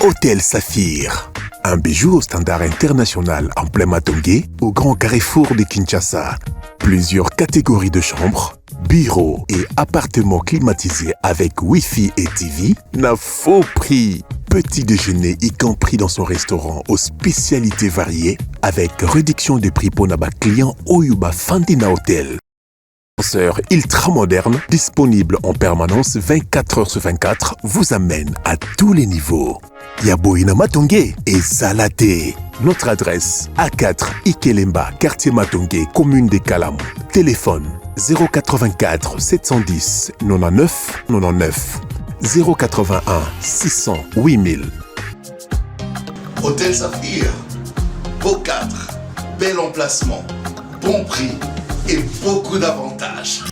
Hôtel Saphir. Un bijou au standard international en plein Matongé, au grand carrefour de Kinshasa. Plusieurs catégories de chambres, bureaux et appartements climatisés avec Wi-Fi et TV n'a faux prix. Petit déjeuner y compris dans son restaurant aux spécialités variées avec réduction de prix pour naba client Oyuba Fandina Hotel. Ascenseur ultra moderne, disponible en permanence 24 heures sur 24, vous amène à tous les niveaux. Yaboina Matongé et Zalaté. Notre adresse A4 Ikelemba, quartier Matongé, commune des Kalam. Téléphone 084 710 99 99 081 600 8000. Hôtel Saphir, beau cadre, bel emplacement, bon prix et beaucoup d'avantages.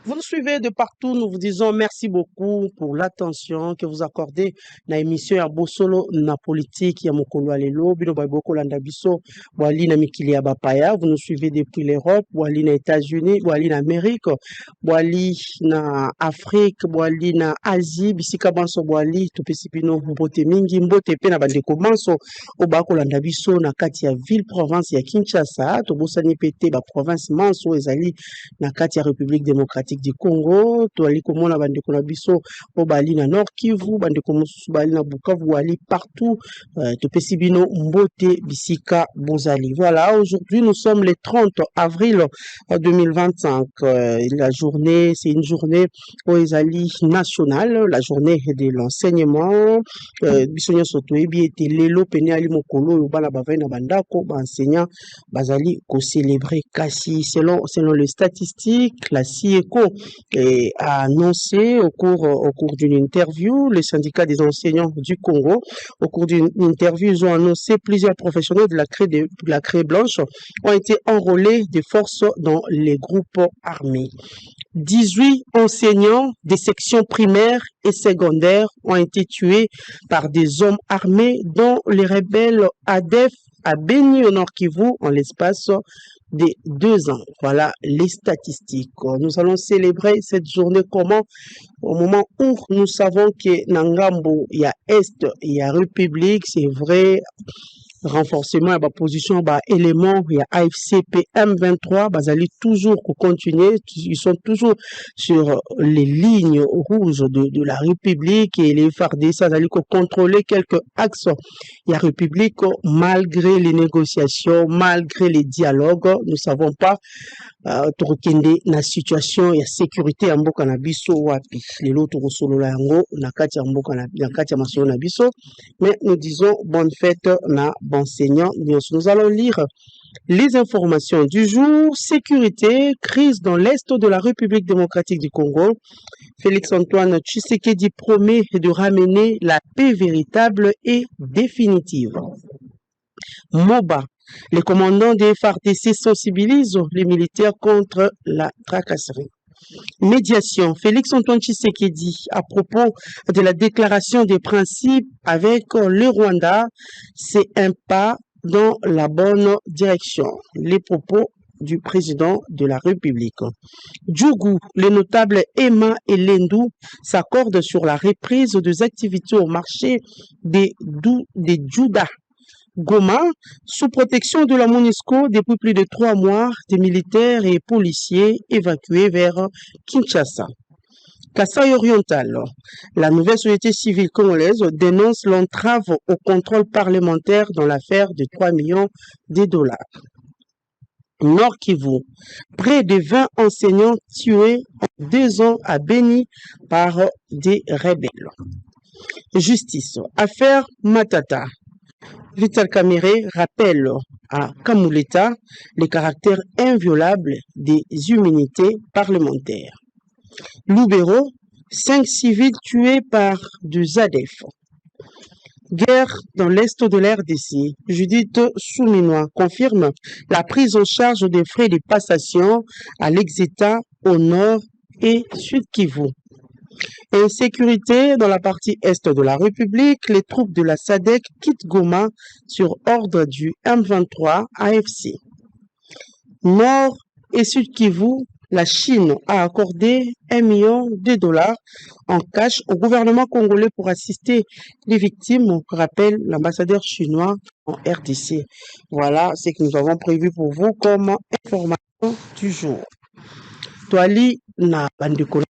Vous nous suivez de partout, nous vous disons merci beaucoup pour l'attention que vous accordez à l'émission ya Bosolo na politique ya mokolo alelo bino baboko landa biso wali na mikili ya bapaya. Vous nous suivez depuis l'Europe, wali na États-Unis, wali na Amérique, wali na Afrique, wali na Asie, bisika banso wali topesi bino mbote mingi mbote pe na bandeko banso obako landa biso na kati ya ville province ya Kinshasa, tobosani pete ba province manso ezali na kati ya République démocratique du Congo, toali komona bandeko na biso o bali na Nord Kivu, bandeko mosusu bali na Bukavu, wali partout, topesi bino mbote bisika bozali. Voilà, aujourd'hui nous sommes le 30 avril 2025. La journée, c'est une journée oezali nationale, la journée de l'enseignement. Bisonyo soto ebi ete lelo pene ali mokolo yo bana bavai na bandako ba enseignant bazali ko célébrer kasi selon les statistiques. La CIECO a annoncé au cours d'une interview, le syndicat des enseignants du Congo, au cours d'une interview, ils ont annoncé plusieurs professionnels de la Craie Blanche ont été enrôlés de force dans les groupes armés. 18 enseignants des sections primaires et secondaires ont été tués par des hommes armés, dont les rebelles ADF à Beni au Nord Kivu en l'espace de 2 ans. Voilà les statistiques. Nous allons célébrer cette journée comment? Au moment où nous savons que Nangambo, il y a Est, il y a République, c'est vrai, renforcement à la position, élément, il y a AFCP M23, bazali toujours continuer, ils sont toujours sur les lignes rouges de la République et les FARDC, ça allait contrôler quelques axes. Il y a République, malgré les négociations, malgré les dialogues, nous ne savons pas torokende na situation ya sécurité ya mboka na biso wapi lelo tokosolola yango na kati ya mboka na kati ya masolo na biso, mais nous disons bonne fête na enseignant. Nous allons lire les informations du jour. Sécurité, crise dans l'est de la République démocratique du Congo. Félix-Antoine Tshisekedi promet de ramener la paix véritable et définitive. MOBA, les commandants des FARDC sensibilisent les militaires contre la tracasserie. Médiation, Félix-Antoine Tshisekedi à propos de la déclaration des principes avec le Rwanda, c'est un pas dans la bonne direction. Les propos du président de la République. Djougou, les notables Emma et Lendou s'accordent sur la reprise des activités au marché des Djouda. Goma, sous protection de la MONUSCO depuis plus de 3 mois, des militaires et policiers évacués vers Kinshasa. Kasaï oriental, la nouvelle société civile congolaise dénonce l'entrave au contrôle parlementaire dans l'affaire de 3 millions de dollars. Nord Kivu, près de 20 enseignants tués en 2 ans à Beni par des rebelles. Justice, affaire Matata. Vital Kamere rappelle à Kamuleta le caractère inviolable des immunités parlementaires. Loubero, 5 civils tués par du ZADEF. Guerre dans l'est de l'RDC. Judith Souminois confirme la prise en charge des frais de passation à l'Exéta au nord et sud Kivu. Insécurité dans la partie est de la République, les troupes de la SADC quittent Goma sur ordre du M23 AFC. Nord et Sud Kivu, la Chine a accordé 1 million de dollars en cash au gouvernement congolais pour assister les victimes, rappelle l'ambassadeur chinois en RDC. Voilà ce que nous avons prévu pour vous comme information du jour. Toali na bandeko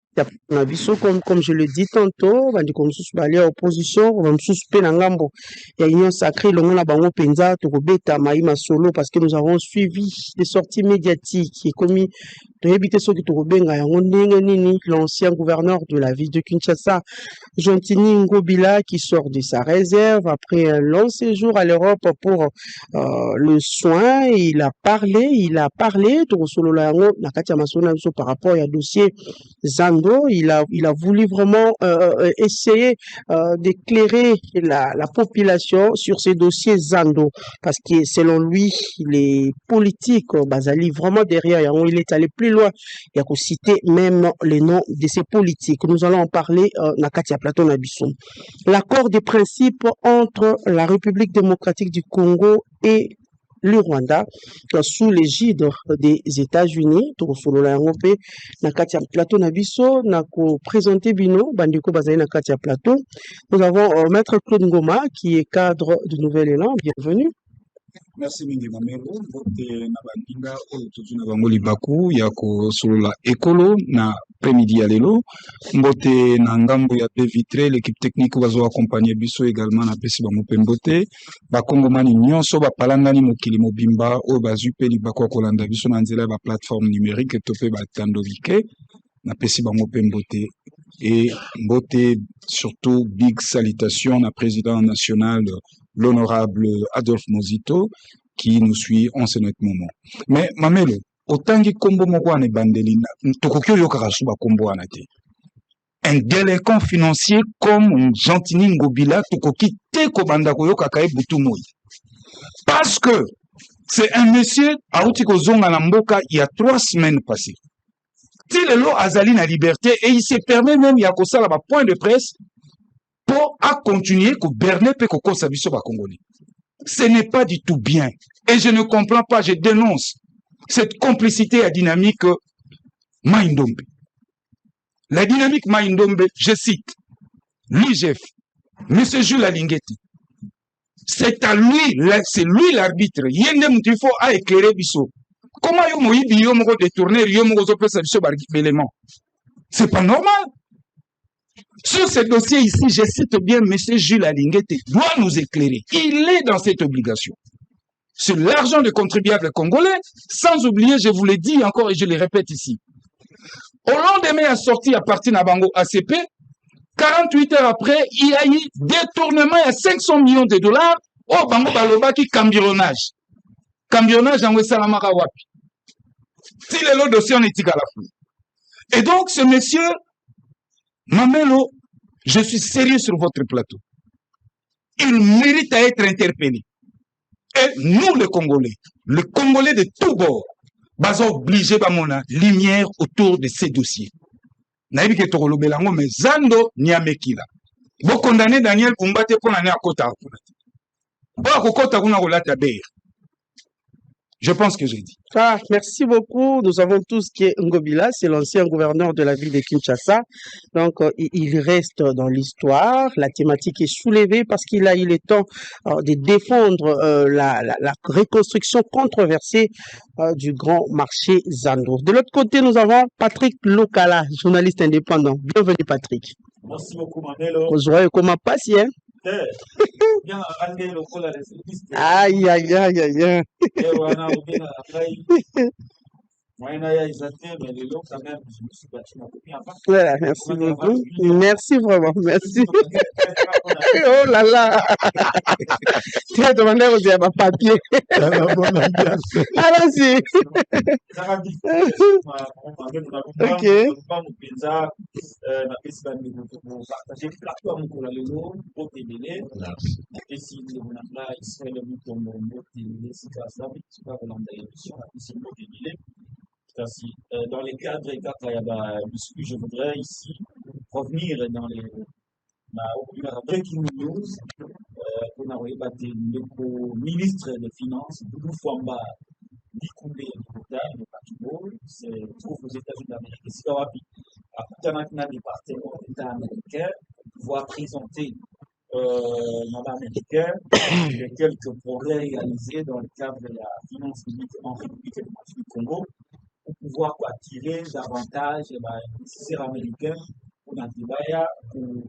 na biso comme je le dis tantôt bandeko mosusu bali ya opposition mosusu pe na ngambo ya union sacrée longo na bango penza tokobeta mai masolo parce que nous avons suivi des sorties médiatiques et commis toyebi te soki tokobenga yango ndenge nini l'ancien gouverneur de la ville de Kinshasa Jontini Ngobila qui sort de sa réserve après un long séjour à l'Europe pour le soin. Il a parlé, Torosolola yango, na kati ya masolo na biso par rapport à dossier Zando. Il a voulu vraiment essayer d'éclairer la population sur ces dossiers Zando parce que selon lui, les politiques Bazali vraiment derrière yango, il est allé plus loin. Il a cité même les noms de ces politiques. Nous allons en parler na kati ya plateau na biso. L'accord de principe entre la République démocratique du Congo et le Rwanda sous l'égide des États-Unis. Tokosolola yango pe na kati ya plateau na biso na ko présenter bino bandeko bazali na kati ya plateau. Nous avons maître Claude Ngoma qui est cadre du Nouvel Élan. Bienvenue. Merci mingi mamelo bote na bandinga oyo tozuna bango libaku ya kosolola ekolo na après-midi ya lelo mbote na ngambo ya pe vitré l'équipe technique bazo accompagner biso également na pesi bango pe mbote bakongomani nyonso bapalangani mokili mobimba oyo bazwi pe libaku ya kolanda biso na nzela ya ba plateforme numérique to pe batandolike na pesi bango pe mbote et mbote surtout big salutation na président national l'honorable Adolphe Mozito, qui nous suit en ce net moment. Mais, mamelo, autant que kombo moko ane bandelina, tokokyo yokarasuba kombo anate. Un délinquant financier comme Gentini Ngobila, tokoki te kobanda koyokakae butumoi. Parce que c'est un monsieur, aouti kozonga na mboka, il y a 3 semaines passées. Tilelo azali na liberté, et il se permet même, yakosala ba point de presse, pour à continuer que berner peut que ça va congolais. Ce n'est pas du tout bien. Et je ne comprends pas, je dénonce cette complicité à dynamique Maïndombe. La dynamique Maïndombe, je cite, l'IGF, M. Jules Alingeti. C'est à lui, c'est lui l'arbitre. Yende Moutifo a éclairé Bisso. Comment yomo yibi yomo détourner yomo zope sa Bisso élément? C'est pas normal. Sur ce dossier ici, je cite bien M. Jules Alingete, doit nous éclairer. Il est dans cette obligation. Sur l'argent des contribuables congolais, sans oublier, je vous l'ai dit encore et je le répète ici. Au lendemain, a sorti à partir de Bango ACP, 48 heures après, il y a eu détournement à 500 millions de dollars au Bango Baloba qui cambrionnage. Cambrionnage en Wessalamaka Wapi. Si le dossier en est à la fois. Et donc, ce monsieur, Mamelo, je suis sérieux sur votre plateau. Il mérite à être interpellé. Et nous, les Congolais de tous bords, nous obligés à mon lumière autour de ces dossiers. Naïbi ke tokolo belango, mais Zando Niamekila. Vous condamnez Daniel Kumbate pour l'année à Kota. Bon, Kota kuna kolata beir. Je pense que j'ai dit. Ah, merci beaucoup. Nous avons tous qui est Ngobila, c'est l'ancien gouverneur de la ville de Kinshasa. Donc, il reste dans l'histoire. La thématique est soulevée parce qu'il a eu le temps de défendre la reconstruction controversée du grand marché Zando. De l'autre côté, nous avons Patrick Lokala, journaliste indépendant. Bienvenue, Patrick. Merci beaucoup, Manelo. Bonjour, comment passe, hein? Aïe, aïe, aïe, aïe, aïe. Voilà, merci beaucoup. Merci vraiment, merci. Oh là là. Tu vas demander aux à ma papier. Allons-y. Ok. Dans les cadres et je voudrais ici revenir dans les breaking news qu'on a le ministre des Finances, Boubou Fouamba, Dikoubé, football, se trouve aux États-Unis d'Amérique. Et c'est un département d'État américain pour pouvoir présenter mandat américain les quelques progrès réalisés dans le cadre de la finance publique en République démocratique du Congo pour pouvoir attirer davantage les investisseurs américains pour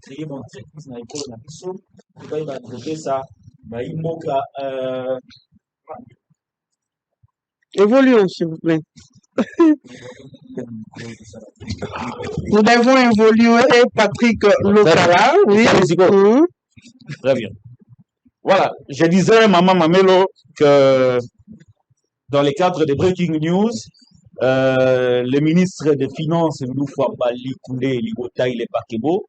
créer une entreprise dans l'école de la mission. Il va trouver ça. Évoluons, s'il vous plaît. Nous devons évoluer, Patrick Lokala. Oui. Très bien. Voilà, je disais, Maman Mamelo, que dans le cadre des Breaking News, le ministre des Finances, Loufouabali Koundé Ligotaï Le Pakebo,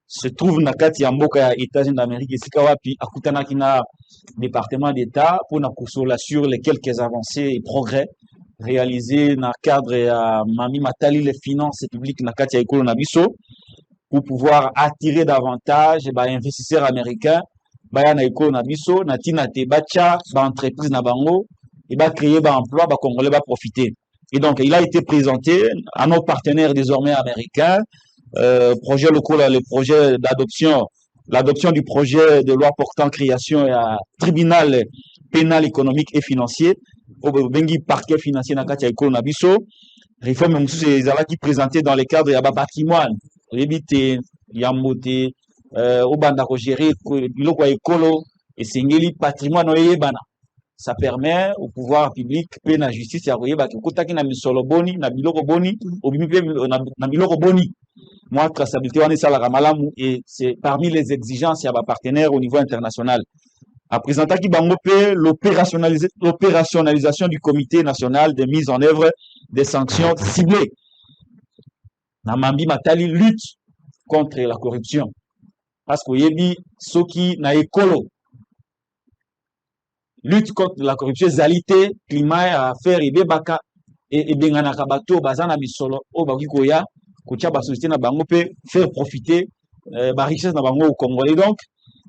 se trouve dans le Mboka États-Unis d'Amérique et Sikawapi, à Kutanakina, département d'État, pour nous consoler sur les quelques avancées et progrès réalisés dans le cadre de Mami Matali les finances publiques dans le École Nabiso, pour pouvoir attirer davantage les investisseurs américains na École Nabiso, na tina te bacha, entreprise na bango, et créer emploi, Congolais va profiter. Et donc, il a été présenté à nos partenaires désormais américains, projet local, le projet d'adoption, l'adoption du projet de loi portant création à tribunal pénal économique et financier, au bengi parquet financier na kati ya École Nabiso, réforme qui présenté dans le cadre de patrimoine, rebite, yamote, au banda ko gérer, biloko écolo, et sengeli patrimoine oyebana. Ça permet au pouvoir public et la justice à voyer que kotaki na misolo boni na biloko boni na biloko boni moi traçabilité on est ça la malamu et c'est parmi les exigences ya ba partenaires au niveau international à présenter qui bango pe l'opérationnalisation du comité national de mise en œuvre des sanctions ciblées na mambi matali lutte contre la corruption parce que yebi soki na ekolo lutte contre la corruption, zalité, climat, affaires, et baka, et bengana kabato, bazana bisolo, o bakikoya, kocha ba société na bango pe faire profiter, ba richesse na bango au Congolais. Donc,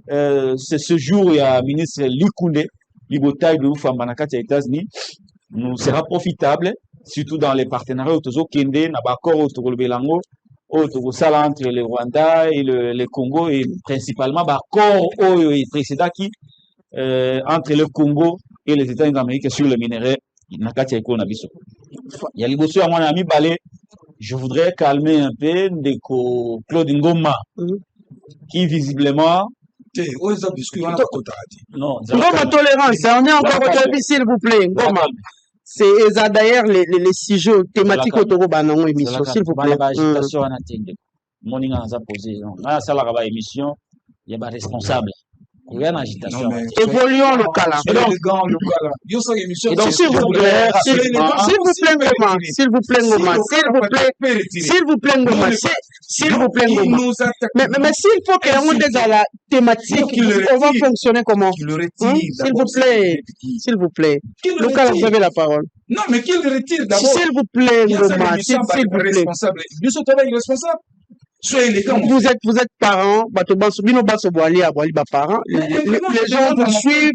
c'est ce jour, il y a ministre Likunde, Libotaï de Oufamba na kati ya États-Unis, nous sera profitable, surtout dans les partenariats autozo kende, na bakor autogol belango, autogo sala entre le Rwanda et le Congo, et principalement bakor au précédent qui, entre le Congo et les États-Unis d'Amérique sur le minerai, il y a les à mon ami Balé. Je voudrais calmer un peu de Claude Ngoma, qui visiblement. Non, Ngoma tolérance, on est encore au début, s'il vous plaît. Ngoma. C'est d'ailleurs les sujets thématiques autour de notre émission, s'il vous plaît. Émission, il y a des responsables. Il y a une agitation. Évoluons localement. S'il vous plaît, mais s'il faut qu'on ait dans la thématique, on va fonctionner comment? S'il vous plaît. Lucas, vous avez la parole. Non, mais qu'il retire d'abord. S'il vous plaît, s'il vous plaît. Responsable. Soyez élégant. Vous êtes parents, les gens vous suivent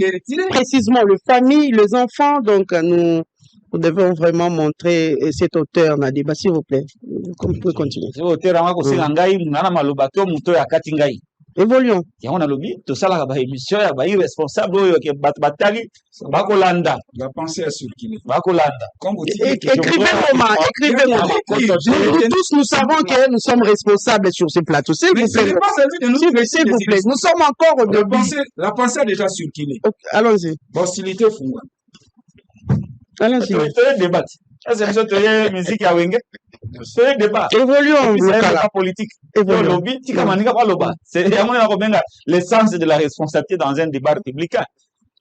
précisément, les familles, les enfants, donc nous devons vraiment montrer cet auteur na débat, s'il vous plaît. Vous pouvez continuer. Évoluons. On a lobby, tout ça là, émission, irresponsable, bakolanda. La pensée est circulée. Bakolanda. Écrivez-moi. Nous tous, nous savons que nous sommes responsables sur ce plateau. S'il vous plaît. Nous sommes encore au début. La pensée a déjà circulé. Allons-y. Hostilité funga. Allons-y. Débat. C'est une musique à Wenge. C'est débat. Évoluons. C'est un débat politique. Évoluons. C'est l'essence de la responsabilité dans un débat républicain.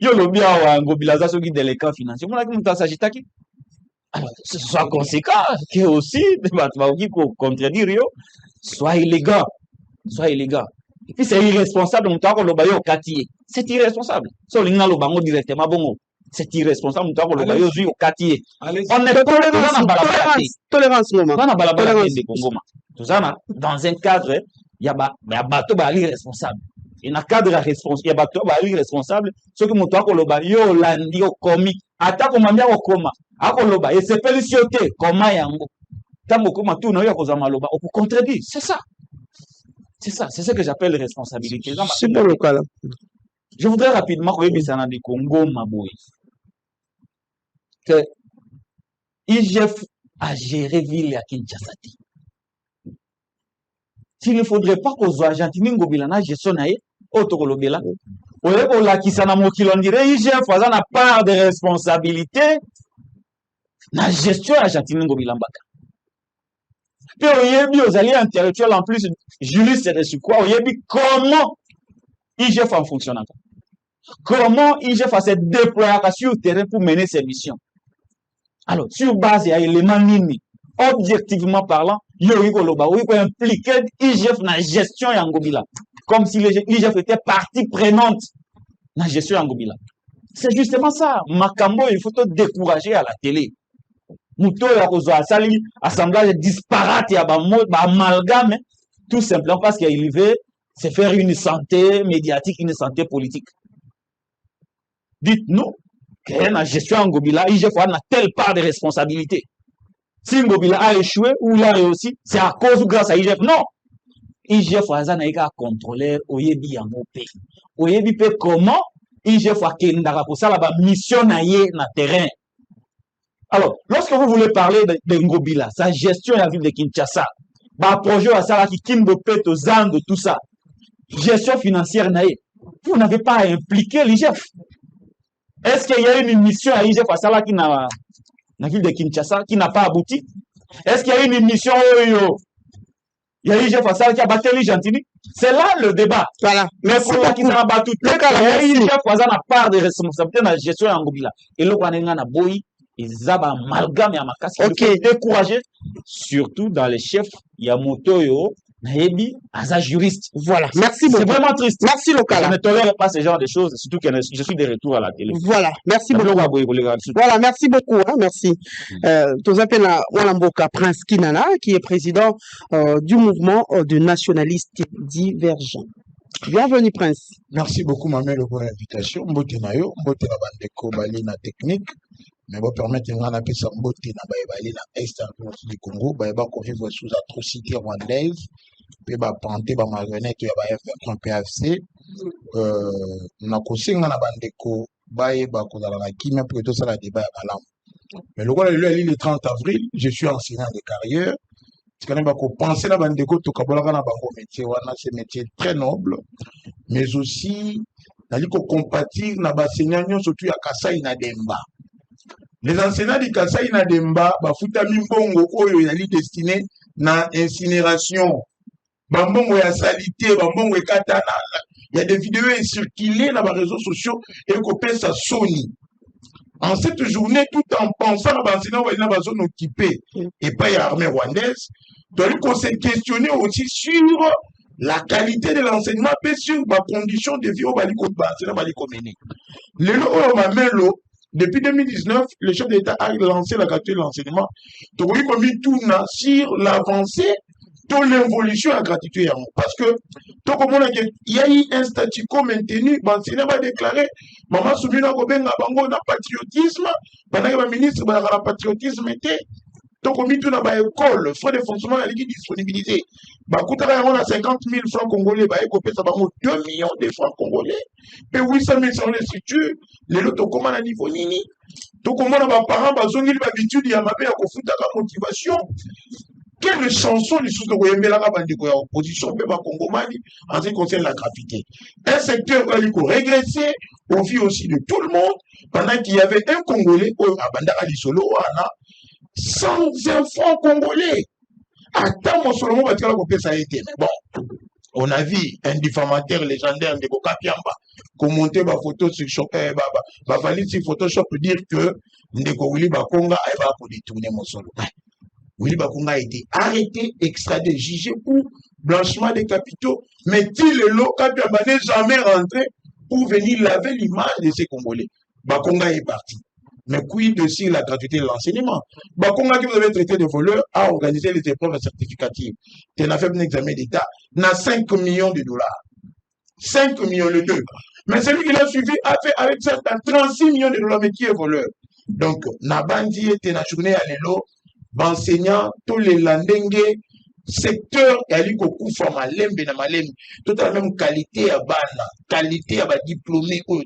Yo lobby a mobilisation sur des délinquants financiers. Moi, là, s'agit qui? Ce soit conséquent, que aussi, débat qui contredire, soit illégaux. Et puis, c'est irresponsable, on t'a le baillot quartier. C'est irresponsable. Si on a le bango directement, bon, c'est irresponsable, on t'a le baillot au quartier. On est tolérance, moment. Dans un cadre, il y a bateau irresponsable. Il y a un cadre responsable, il y a bateau irresponsable. Ce que mon toit le baillot landi au comique, ata komambia kokoma akoloba esepeli si yo te koma yango ntango okoma tu na yo ya kozwa maloba okocontredire. C'est ça, c'est ça, c'est ce que j'appelle responsabilité. Super local. Je voudrais rapidement koyebisa na ndeko Ngoma boye que IGF a géré ville ya Kinshasa te. S'il ne faudrait pas kozwa Argentine Ngobila na gestion na ye oyo tokolobela oye kolakisa na mokili on dirait IGF aza na part de responsabilité na gestion ya Argentine Ngobila Mbaka. Pe oyebi ozali intellectuel en plus juriste de sur quoi oyebi comment IGF en fonctionne. Comment IGF a se déployer sur le terrain pour mener ses missions. Alors, sur base ya éléments nini, objectivement parlant, Yori Koloba, oui, peut impliquer IGF dans la gestion ya Ngobila. Comme si l'IGF était partie prenante dans la gestion ya Ngobila. C'est justement ça. Makambo, il faut te décourager à la télé. Mouto ya kozo asali, assemblage disparate ya ba amalgame, tout simplement parce qu'il veut se faire une santé médiatique, une santé politique. Dites-nous que la gestion en Ngobila, IGF a telle part de responsabilité. Si Ngobila a échoué ou il a réussi, c'est à cause ou grâce à IGF. Non. IGF a contrôler Oyebi Yangope. Oyebi pe comment IGF a kendara pour ça la mission na terrain. Alors, lorsque vous voulez parler de Ngobila, sa gestion à la ville de Kinshasa, projet à ça qui Kimbo Peto Zando, tout ça, gestion financière naïe, vous n'avez pas à impliquer l'IGF. Est-ce qu'il y a une mission à IGF à ça qui n'a la ville de Kinshasa qui n'a pas abouti? Est-ce qu'il y a une mission il y a IGF à ça qui a battu l'Argentine? C'est là le débat. Voilà. Merci beaucoup. Qui n'a battu tout le IGF à ça n'a part de responsabilité dans la gestion en Ngobila. Et là, on a boy. Ils ont amalgame à ma casse. Il faut décourager, surtout dans les chefs. Il y a Motoyo, Naebi, Aza juriste. Voilà. Merci beaucoup. C'est vraiment triste. Merci local. Je ne tolère pas ce genre de choses, surtout que je suis de retour à la télé. Voilà. Merci beaucoup. Voilà. Merci beaucoup. Hein, merci. Tout appelle Walamboka Prince Kinana, qui est président du mouvement de nationalistes divergents. Bienvenue, Prince. Merci beaucoup, Mamelo, pour l'invitation. Mbote na yo, mbote na bandeko bali na technique. Mais vous permettez de appeler ça mbote na baïbali na est du Congo, baïba qu'on vivre sous atrocité rwandaise, puis ba panté ba marionnette ya ba F1 PFC, na kosinga na bandeko baïba ko dans la kimia pour tout ça la débat ya malamu. Mais le 30 avril, je suis enseignant de carrière. Tu connais pas qu'on penser la bandeko to kabolaka na bango métier wana, c'est métier très noble, mais aussi nali ko compatir na ba enseignants surtout ya Kasai na Demba. Les enseignants de Kasai na Demba, bafuta mimbongo oyo yali destiné na incinération. Bambongo ya salité, bambongo ya katana. Il y a des vidéos circulées dans les réseaux sociaux et qu'on peut ça Sony. En cette journée, tout en pensant à l'enseignant dans la zone occupée et pas l'armée rwandaise, donc on s'est questionné aussi sur la qualité de l'enseignement et sur la condition de vie au Balikotba, c'est la Balikoméné. Le lot Mamelo, depuis 2019, le chef d'État a lancé la gratuité de l'enseignement. Donc, il a mis tout sur l'avancée de l'évolution de la gratuité. Parce que, il y a eu un statu quo maintenu, l'enseignant va déclarer, maman Soumina Gobenga Bango na patriotisme, pendant que le ministre va le patriotisme était. Donc, on a mis tout dans l'école, frais de fonctionnement, la ligue disponibilité. On a 50 000 francs congolais, 2 millions de francs congolais, et 800 000 sur les structures, les lots comment à niveau nini. Donc, on a des parents, ils ont l'habitude de la motivation. Quelle chanson les sous de l'opposition peut pas congomani en ce qui concerne la gratuité. Un secteur qui a régressé au vu aussi de tout le monde, pendant qu'il y avait un Congolais, à Lisolo, sans enfants congolais. Attends, mon Solomon va dire que ça a été. Mais bon, on a vu un diffamateur légendaire de Boka Piamba commenter ma photo sur ma valise sur Photoshop pour dire que Ndeko Willy Bakonga va détourner mon solo. Willy Bakonga a été arrêté, extradé, jugé pour blanchiment des capitaux, mais il le local n'est jamais rentré pour venir laver l'image de ces Congolais. Bakonga est parti. Mais quid aussi la gratuité de l'enseignement? Bakonga qui vous avez traité de voleur a organisé les épreuves certificatives. Tu as fait un examen d'État, n'a 5 millions de dollars. 5 millions de dollars. Mais celui qui l'a suivi a fait avec ça 36 millions de dollars, mais qui est voleur? Donc, Nabandi était na journée à l'élo, enseignant tous les landenge, secteur, il y a eu beaucoup de malembe na malembe, tout la même qualité à bana, qualité à diplômé ou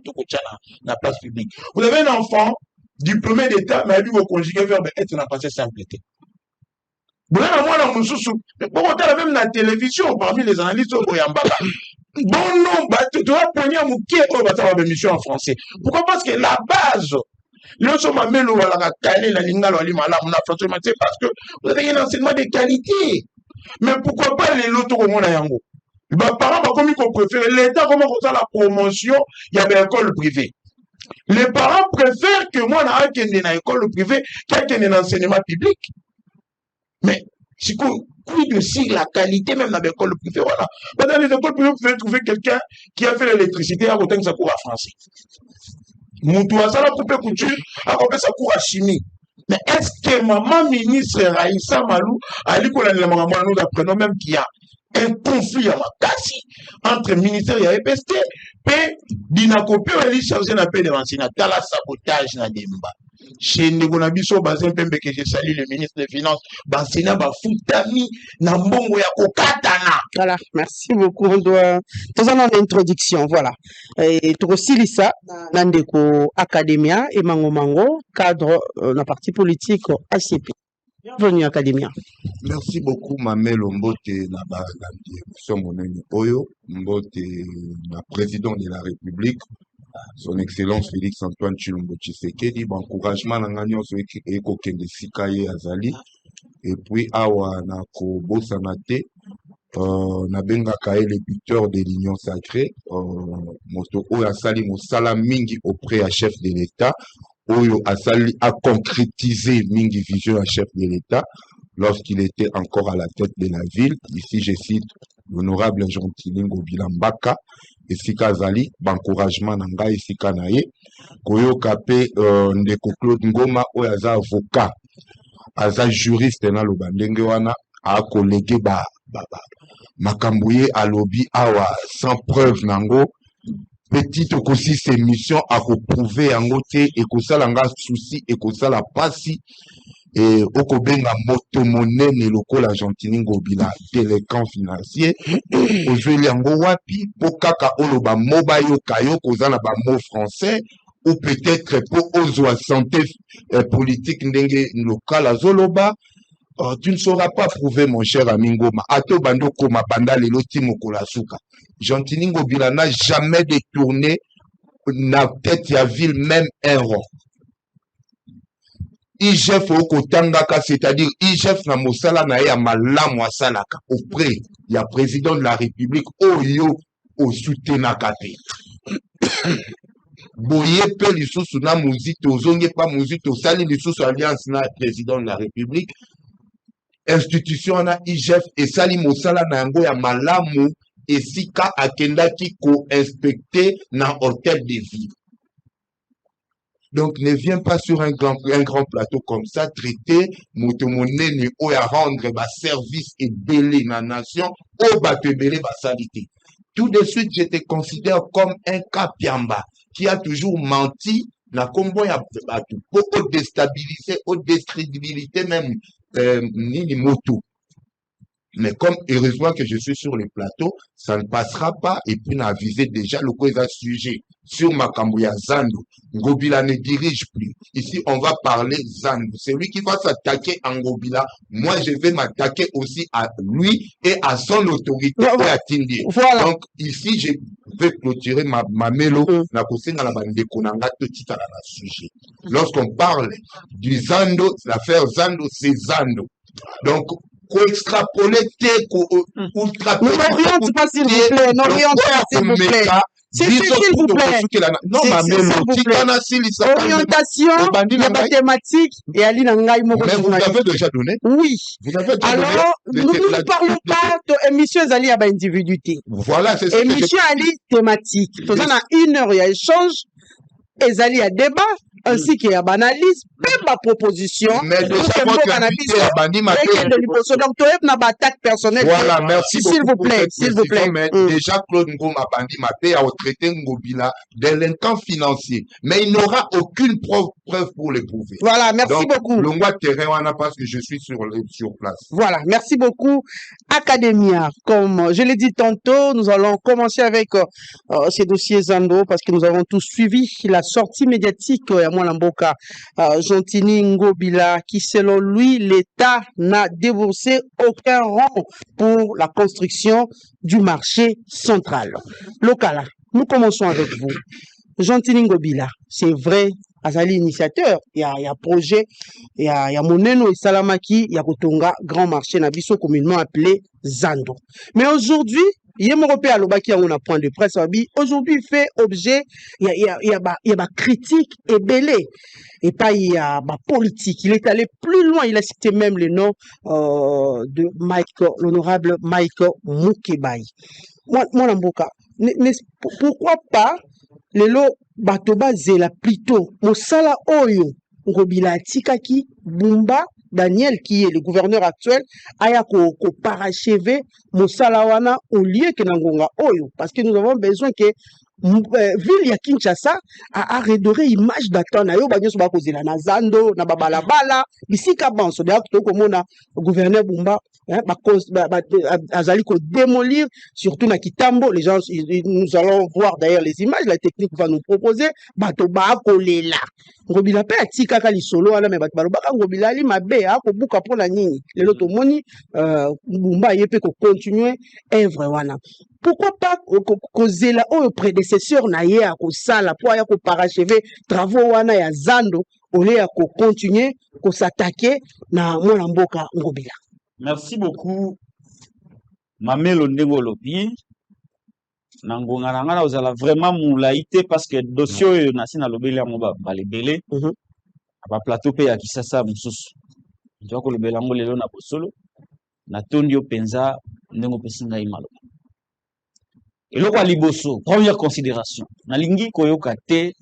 na place publique. Vous avez un enfant, diplômé d'État, mais il a dû vous conjuguer verbe être na passé simpleté. Vous avez un mois mais bon, on a même la télévision, parmi les analystes, au Yambala. Bon, non, tu dois prendre un mouquet pour avoir une émission en français. Pourquoi? Parce que la base, le sommet melo à la calé, la linga, la lima, la français, c'est parce que vous avez un enseignement de qualité. Mais pourquoi pas les lotos au monde à Yango? Les parents, comme ils préfèrent, l'État, comment on fait la promotion, il y avait une école privée. Les parents préfèrent que moi, je n'ai une école privée qu'un enseignement public. Mais, c'est quoi de si la qualité même dans l'école privée, voilà. Dans les écoles privées, vous pouvez trouver quelqu'un qui a fait l'électricité à côté de sa cours à français. Moutou a ça la coupe couture, à côté de sa cours à chimie. Mais est-ce que maman ministre Raïssa Malou a dit qu'on a nous apprenons même qu'il y a un conflit à Makassi entre ministère et EPST, et Dinakopé, elle est chargée d'un peu de renseignement, dans la sabotage dans Demba. Chez Negonabiso, Bazin Pembe, que je salue le ministre des Finances, Bansena, Bafoutami, Nambongo Yakokatana. Voilà, merci beaucoup. On doit. Tout ça dans l'introduction, voilà. Et tout aussi, Lisa, Nandeko Academia et Mango Mango, cadre de la partie politique ACP. Bienvenue, Academia. Merci beaucoup, Mamelo Mbote, Oyo, Mbote, la président de la République, son Excellence Félix Antoine Tshilombo Tshisekedi, encouragement à l'agnon sur Eko Kende Sikaye Azali, et puis Awa Nako Bosanate, Nabenga Kae, le buteur de l'Union Sacrée, Moto Oyo Asali Mosala Mingi auprès à chef de l'État, Oyo Asali a concrétisé Mingi Vision à chef de l'État lorsqu'il était encore à la tête de la ville. Ici, je cite l'honorable Gentilingo Bilambaka, et Sika Azali, encouragement Nanga et Sika Naye, Koyo Kape, Ndeko Claude Ngoma, Oyo Aza avocat, Aza juriste na Lobandenge wana, a collègué Makambouye à lobby awa sans preuve nango. Petite aussi ces missions à reprouver en côté et que ça langa souci et que ça la passe et okobenga moto monene lokola Gentilingo bila télécom financier ozweli yango wapi po kaka oloba moba yo kayo kozana ba mot français ou peut-être pour ozwa santé politique ndenge local azoloba. Tu ne sauras pas prouver, mon cher ami Ngoma. Ato bando koma banda lelo timo kolasuka. Gentilingo bila n'a jamais détourné na tête ya ville même un rond. IGF okotangaka, c'est-à-dire IGF na mosala na ya malamu asalaka auprès ya président de la République oyo o soutenaka te. Boye pe lisusu na muzito ozonge pa muzito sali lisusu alliance na président de la République. Institution na IGF et sali mosala na yango ya malamu esika akendaki ko inspecter na hôtel de ville. Donc ne viens pas sur un grand plateau comme ça traiter motomonene ou à rendre ba service et belé na nation ou ba te belé ba salité. Tout de suite je te considère comme un kapiamba qui a toujours menti na kombo ya batu pour déstabiliser ou décrédibilité même ni moto. Mais comme heureusement que je suis sur le plateau, ça ne passera pas et puis n'a avisé déjà le cause sujet sur Makambouya Zando. Ngobila ne dirige plus. Ici, on va parler Zando. C'est lui qui va s'attaquer à Ngobila. Moi, je vais m'attaquer aussi à lui et à son autorité et à Tindi. Voilà. Donc, ici, je vais clôturer ma mélo. Sujet. Lorsqu'on parle du Zando, l'affaire Zando, c'est Zando. Donc, extrapoler ultra n'oriente pas s'il vous plaît, n'oriente pas s'il vous plaît. S'il vous plaît. Non, orientation, les mathématiques et Ali Nangaï Moko. Mais vous avez déjà donné? Oui. Vous avez déjà alors, nous ne parlons pas d'émission Ali à individualité. Voilà, c'est ça. Émission Ali thématique. Faisant à 1 heure, il y a échange. ezali ya débat ainsi que ya analyse même ma proposition Mais déjà, votre invité a banni ma paix. donc toi na ba attaque personnelle. Voilà, merci s'il beaucoup vous pour plaît, cette s'il vous plaît. précision, mais déjà, Claude Ngoma a banni ma paix, a traité Ngobila délinquant financier. Mais il n'aura aucune preuve pour l'éprouver. Voilà, merci donc, beaucoup. Le loi terrain, on a parce que je suis sur place. Voilà, merci beaucoup. Academia, comme je l'ai dit tantôt, nous allons commencer avec ces dossiers Zando parce que nous avons tous suivi la sortie médiatique à Mwalamboka Jontini Ngobila qui selon lui, l'État n'a déboursé aucun rond pour la construction du marché central. Lokala, nous commençons avec vous. Jontini Ngobila, c'est vrai, Azali initiateur, il y a projet, il y a Moneno et Salamaki, il y a Kotonga, grand marché, Nabiso communément appelé Zando. Mais aujourd'hui, il y a Européen Lobaki, on a point de presse, aujourd'hui il fait objet, il y a critique et belé, et pas il y a politique. Il est allé plus loin, il a cité même le nom de l'honorable Mike Mukebai. Moi, Namboka, pourquoi pas lelo batoba zela plutôt mosala oyo Ngobila Tikaki Bumba Daniel qui est le gouverneur actuel aya ko parachever mosala wana au lieu que nangonga oyo parce que nous avons besoin que ville ya Kinshasa a redoré image d'antan na yo banyoso ba kozela na Zando na babalabala bisika banso de to komona gouverneur Bumba azali ko démolir surtout na Kitambo les gens nous allons voir d'ailleurs les images la technique va nous proposer bato ba kolela Ngobila pe atika ka lisolo wana me bato balobaka Ngobila ali mabe a ko buka pona nini lelo to moni Bumba yepe ko continuer œuvre wana. Pourquoi pas kozela oyo prédécesseur na ye a ko sala po ya ko parachever travaux wana ya Zando au lieu ya ko continuer ko s'attaquer na mwana mboka Ngobila. Merci beaucoup Mamelo Ndenge Lobi nangonga nangana ozala vraiment moulaïté parce que dossier oyo nasi na lobeli yango balebele ba plateau pe ya Kisasa mosusu ndio ko lobela ngo lelo na bosolo na tondi yo penza ndenge pesinga imaloba eloko ya liboso première considération nalingi koyoka te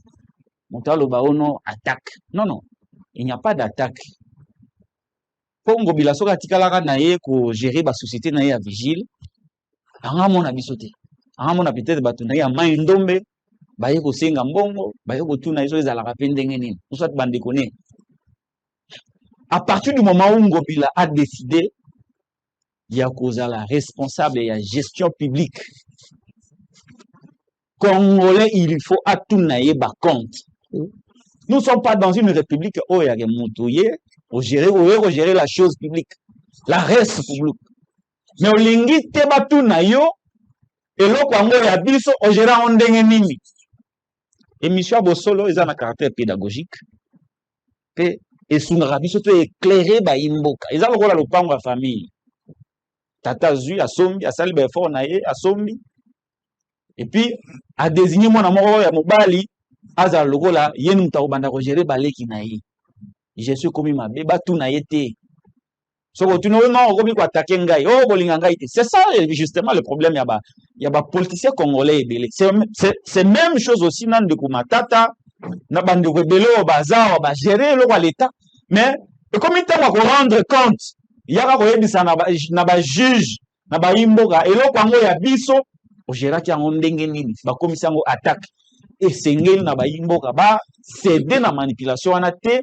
motalo baono attaque non il n'y a pas d'attaque po Ngobila soka tikalaka na ye ko gérer ba société na ye ya vigile anga mona biso te anga mona peut-être bato na ye ya mai ndombe baye ko senga mbongo baye ko tuna iso ezalaka pe ndenge nini soit bande connaît à partir du moment où Ngobila a décidé ya kozala responsable ya gestion publique congolais il faut atuna ye ba compte. Nous ne sommes pas dans une république où il y a des moutouillés pour gérer la chose publique, la reste publique. Mais au lingi te batu na yo, et l'eau kwango ya biso, au gérant on denge nini. Émission Bosolo, ils ont un caractère pédagogique. Et sous biso te éclairé ba imboka. Ils ont le rôle à l'opango à famille. Tata Zui, à Sombi, à Sali Befor naye, à Sombi. Et puis, à désigner mon amour ya Mobali, aza logo la yenu mtakobanda ko gérer baleki na ye. Je suis comme ma beba tout na été. So tu non okomi ko attaquer ngai. Oh bolinga ngai te. C'est ça justement le problème ya ba politiciens congolais belé. C'est même chose aussi nan de kumatata na bande ko belé o bazar ba gérer le l'état. Mais comme il t'a ko rendre compte, yaka ko yebisa na ba juge na ba imboka eloko yango ya biso o gérer ki yango ndenge nini. Ba komisa yango attaque. Et sengeli na ba imboka ba céder na manipulation wana te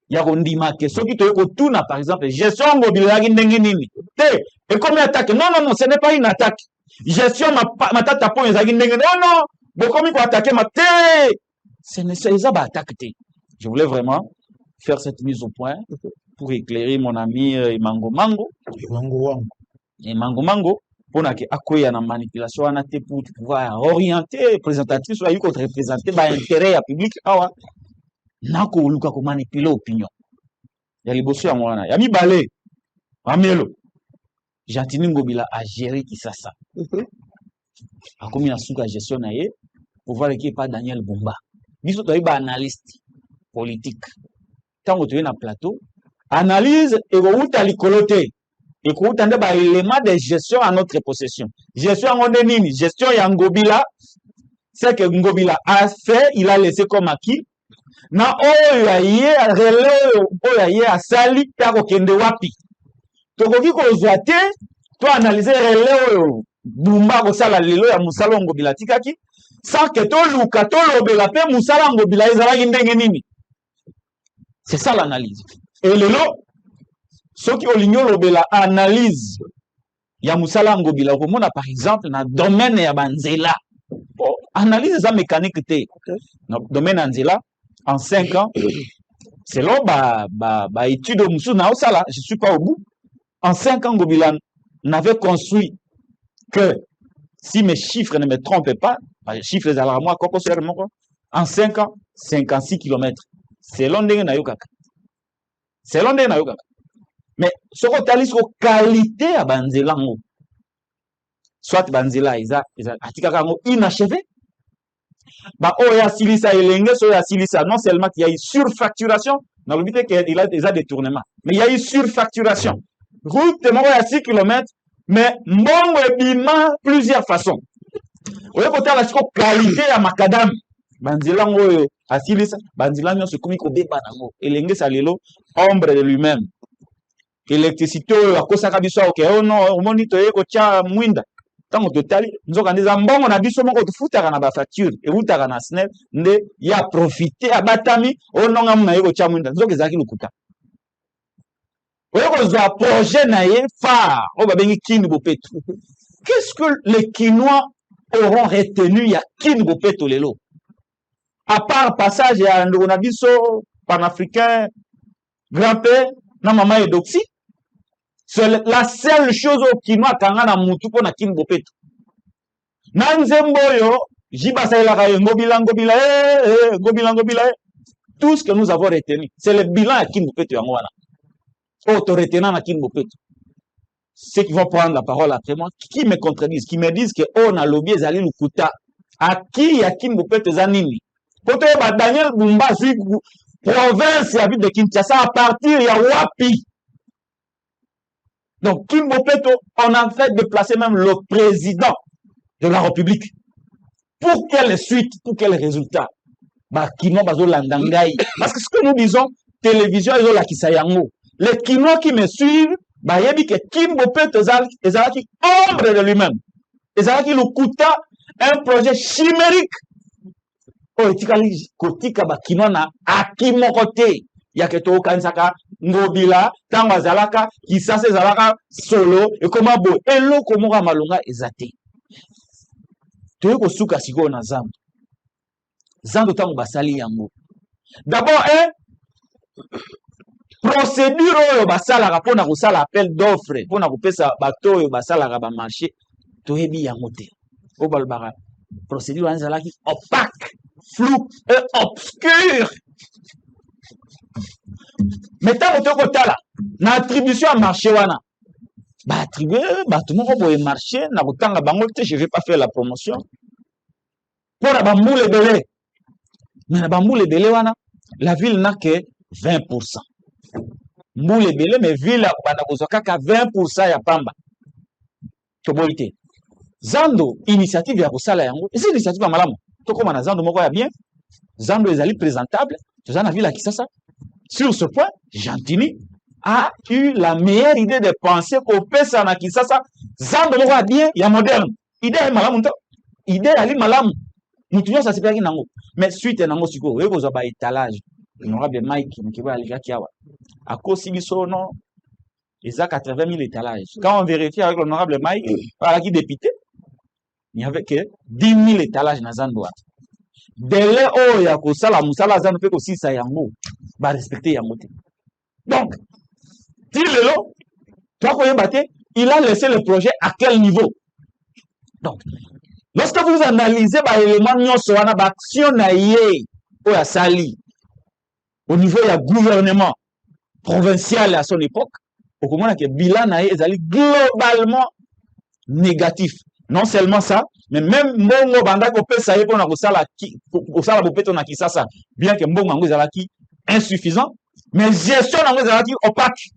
ya kondima ke soki to yeko tuna par exemple gestion Ngobila ki ndenge nini te et comme attaque non ce n'est pas une attaque gestion matata po ezaki ndenge non bokomi ko attaquer ma te ce n'est ça ba attaque te. Je voulais vraiment faire cette mise au point pour éclairer mon ami Mango pour na ke akoya na manipulation wana te pour pouvoir orienter présentatrice ou ayi ko représenter ba intérêt ya public awa nako luka ko manipuler opinion ya liboso ya mwana ya mibale Mamelo Jontini Ngobila a géré Kisasa akomi na suka gestion na ye pour voir qui pas Daniel Bumba biso to ba analyste politique tango to na plateau analyse et ko uta likolote et ko uta nde ba élément de gestion à notre possession gestion ngone nini gestion ya Ngobila c'est que Ngobila a fait, il a laissé comme acquis. Na oyo aye relais oyo aye asali ta kokende wapi. Tokoki kozwa te to analyser relais oyo Bumba kosala lelo ya musala Ngobila tikaki sans que to luka to lobela pe musala Ngobila ezalaki ndenge nini. C'est ça l'analyse. Et lelo soki olinyo lobela analyse ya musala Ngobila komona par exemple na domaine ya banzela. Bon, analyse ça mécanique te. Na domaine ya nzela en 5 ans, selon étude au na osala, je suis pas au bout. En 5 ans, Ngobila n'avait construit que, si mes chiffres ne me trompent pas, les chiffres à la moi, en 5 ans, 56 km. C'est long de Nayokaka. C'est long de Nayokaka. Mais ce qu'on a dit, qualité à Banzela, soit Banzela, inachevé. Bah, oh, il y a Silisa et Lengue, il y a Silisa. Non seulement qu'il y a eu surfacturation, dans le but qu'il a des détournements, mais il y a eu surfacturation. Route, il y a 6 km, mais bon, bima, plusieurs façons. Vous voyez, la qualité à Macadam, Banzela, à Silisa, Banzela, c'est comme il y a et Lengue, ça l'est ombre de lui-même. Électricité, à cause de ça, ok, oh non, on monite, on tient Mwinda. Tant que total, nous avons des ambons, on a dit seulement que tout à la facture et vous à la SNEL, il y a profité à Batami, on n'a pas eu au Chamunda, nous avons des le Kuta. Vous avez un projet naïe phare, on va bien Kinbopeto. Qu'est-ce que les Kinois auront retenu, il y a Kinbopeto Lelo? À part passage, il y a un Ndonabiso, panafricain, grand-père, na maman et doxy. C'est la seule chose au Kinois Kangana Mutupo na Kinbopeto. Nanzemboyo, Jibasa Ngobila. Tout ce que nous avons retenu, c'est le bilan à Kinbopeto Yangwana. Auto-retenant à Kinbopeto. Ceux qui vont prendre la parole après moi, qui me contredisent, qui me disent que on a lobby Zali Lukuta, à qui à Kinbopeto Zanini. Quand Daniel Bumba, province de Kinshasa, à partir de Wapi. Donc, Kinbopeto, on a fait déplacer même le président de la République. Pour quelle suite, pour quel résultat? Parce que ce que nous disons, télévision, ils ont la Kisayango. Les Kinois qui me suivent, il y a dit que Kinbopeto est ombre de lui-même. Ils ont dit un projet chimérique. Oh, il kotika ba Kinois na akimokote. Ya que to kansaka Ngobila tanga zalaka kisase zalaka solo et comment bo elo komoka malonga ezate to ko suka siko na zando tango basali yango d'abord procédure oyo basala pona ko sala appel d'offre pona ko pesa bato oyo basala ba marché to yebi yango te o balbara procédure anzalaki opaque flou et obscur. Mais tant que tu as la attribution à marché, attribuer, tout le monde peut marcher, je ne vais pas faire la promotion. Pour la bambou les délais. Mais la bambou les délais, la ville n'a que 20%. Mbou les délais, mais ville a 20% ya pamba. Tobolite. Zando, initiative ya kusala yango. Et c'est l'initiative à malamu. To comme na Zando moko ya bien. Zando les ali présentable. Tu as la ville à Kisasa. Sur ce point, Gentini a eu la meilleure idée de penser qu'au Pesa na Kisasa, Zando moko bien, il y a moderne. Idée est malamu. Idée ali malamu. Mutuyo ça c'est pas nango. Mais suite nango siko, we ko ba étalage. Honorable Mike qui va aller kiawa. À cause biso non, ils a 80 000 étalages. Quand on vérifie avec l'honorable Mike, par qui député, il n'y avait que 10 000 étalages dans Zando. Délai oh ya ko sala musala Zando pe ko sisa yango, ba respecter yango te. Donc, Tilelo, toi ko yebate, il a laissé le projet à quel niveau? Donc, lorsque vous analysez les éléments nyonso wana ba action na ye o ya sali au niveau du gouvernement provincial à son époque, au moment que bilan na ye ezali globalement négatif. Non seulement ça, mais même mbongo banda ko pesa ye pona ko sala bopeto na Kisasa, bien que mbongo ngo ezalaki insuffisant, mais gestion ngo ezalaki opaque.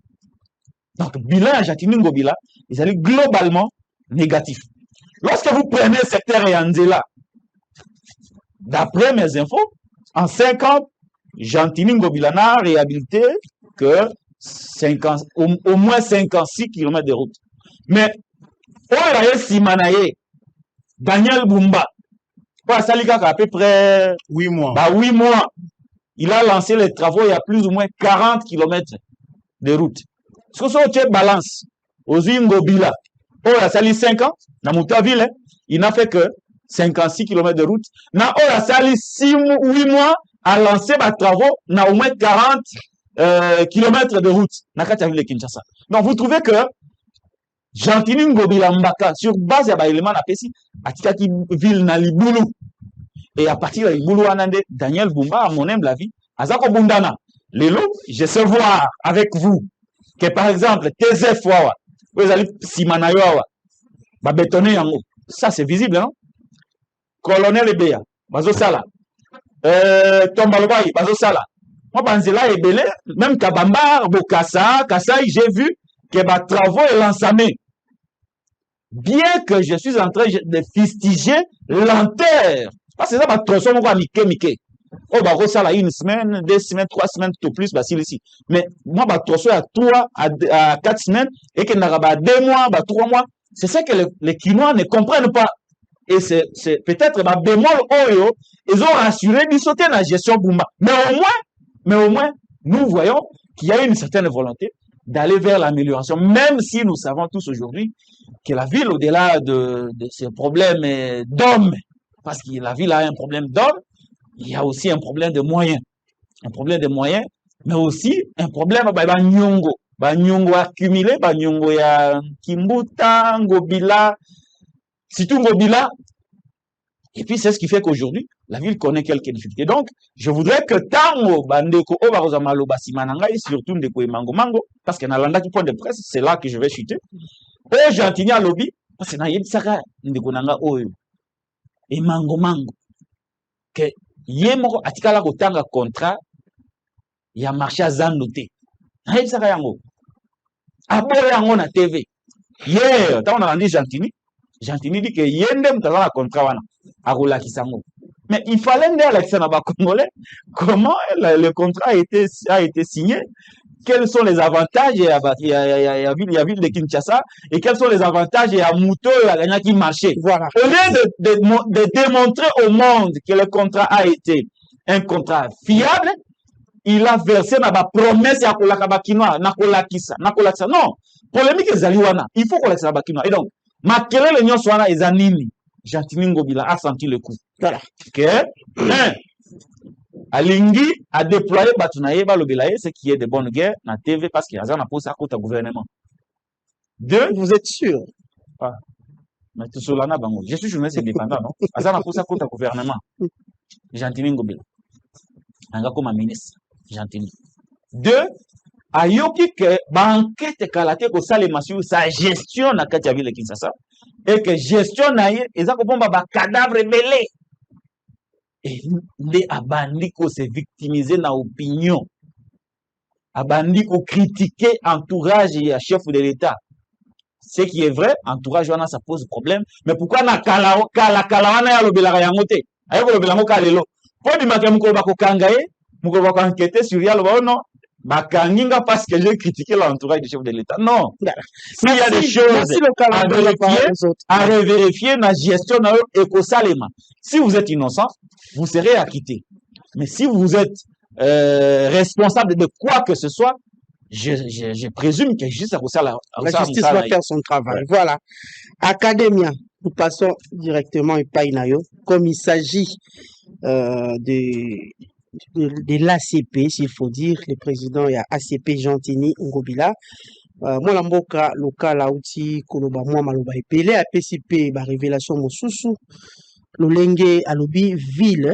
Donc bilan à Jatini Ngobila ezali globalement négatif. Lorsque vous prenez le secteur Yanzela, d'après mes infos, en 5 ans, Gentini Ngobila n'a réhabilité que 50, au moins 56 km de route. Mais, Oya Simanaye, Daniel Bumba, Salika à peu près 8 mois. 8 mois, il a lancé les travaux il y a plus ou moins 40 km de route. Ce que c'est balance, aux Ngobila, Oya Sali 5 ans, dans Moutaville, il n'a fait que 56 km de route. Na Oya Sali 8 mois, a lancé des travaux, na au moins 40 km de route. Na kati ville de Kinshasa. Donc vous trouvez que Gentini Ngobila Mbaka, sur base de l'élément na pesi, atikaki ville na Libulu. Et à partir de Libulu anande, Daniel Bumba, à mon humble avis, azako bundana. Lelo, je sais voir avec vous que par exemple, TZF Wawa, vous allez Simanayo Wawa, ba bétonner yango. Ça c'est visible, non? Colonel Ebeya, bazo sala. Tombalobai, bazo sala. Moi, Banzela est belé, même Kabamba, Bokassa, Kassai, j'ai vu que les travaux est lancés. Bien que je suis en train de fustiger lenteur. Parce que ça va trop souvent Mike. Oh, bah, ça là, 1 semaine, 2 semaines, 3 semaines, tout plus, bah, ici. Mais moi, bah, trop à 3 à 4 semaines, et qu'il n'y a pas 2 mois, bah, 3 mois. C'est ça que les Quinois ne comprennent pas. Et c'est peut-être, bah, bémol, ils ont rassuré, ils sauté la gestion Bumba. Mais au moins, nous voyons qu'il y a une certaine volonté d'aller vers l'amélioration, même si nous savons tous aujourd'hui que la ville, au-delà de ces problèmes d'hommes, parce que la ville a un problème d'hommes, il y a aussi un problème de moyens. Un problème de moyens, mais aussi un problème de nyongo. Nyongo accumulé, nyongo ya Kimbuta, Ngobila, surtout Ngobila. Et puis c'est ce qui fait qu'aujourd'hui, la ville connaît quelques difficultés. Donc, je voudrais que Tango, Bandeko, Obarozamalo, Basimananga, et surtout Ndeko et Mango Mango, parce qu'il y a un point de presse, c'est là que je vais chuter. Oh, Gentini à lobby, parce qu'il y a une saka, Ndeko Nanga, Oyo, et Mango Mango, que Yemoko, Atikala, Kotanga, contrat, il y a marché à Zandoté. Il y a une saka yango. Après, yango na TV. Hier, on a rendu Gentini. Gentini dit que Yende, Mutala, contrat, wana. Mais il fallait dire Congolais comment le contrat a été signé, quels sont les avantages il y a ville de Kinshasa et quels sont les avantages il y a Mouto et qui marché. Voilà. Au lieu de démontrer au monde que le contrat a été un contrat fiable, il a versé ma promesse à Kolakabakinoa, Nakolakisa. Non, polémique est Zaliwana. Il faut Kolakisa Bakinoa. Et donc, ma quelle est l'union soit là, et Zanini. Gentini Ngobila a senti le coup. Voilà. Alingi a déployé Batunaye Balobelaye, ce qui est de bonne guerre, na TV, parce qu'il y a un apport à côté du gouvernement. 2, vous êtes sûr? Ah, mais tout cela n'a pas. Je suis journaliste indépendant, non? Azan apport à côté du gouvernement. Gentini Ngobila. Anga comme ministre. Gentini. 2, ayoki que banquette kalate ko salema sur sa gestion na kati ya ville Kinshasa. Et que gestion naie, ils ont compris ba cadavre belé. Et les abandiko se victimiser na opinion. Abandiko critiquer entourage et chef de l'État. Ce qui est vrai, entourage wana ça pose problème. Mais pourquoi na kala wana ya lobela yangote? Ayeko lobela ngo kalelo. Po di makam ko ba ko kangaye, muko ba ko enquêter sur ya loba non. Bakanginga parce que j'ai critiqué l'entourage du chef de l'État. Non. S'il y a des choses à revérifier, la gestion éco-salema. Si vous êtes innocent, vous serez acquitté. Mais si vous êtes responsable de quoi que ce soit, je présume que juste la justice va faire son travail. Ouais. Voilà. Academia, nous passons directement à Painayo. Comme il s'agit de l'ACP, s'il faut dire, le président est ACP Gentini Ngobila. Moi, l'amboka local a outil koloba moi maloba epele APCP ba révélation mosusu lolenge alobi ville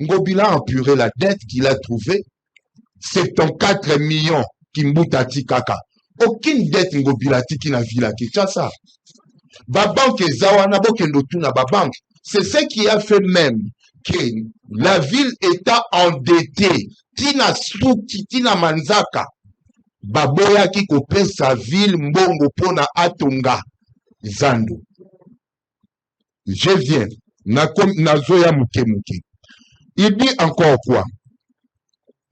Ngobila a empuré la dette qu'il a trouvée. 74 millions Kimbutati Kaka. Aucune dette Ngobila Tiki na Villa Kinshasa. Babank et Zawana Bokendotuna Babank. C'est ce qui a fait même que la ville était endettée. Tina Struki, Tina Manzaka. Baboya qui coupait sa ville Mbongo Pona Atonga. Zando. Je viens. Nazoya Mukemuke. Il dit encore quoi?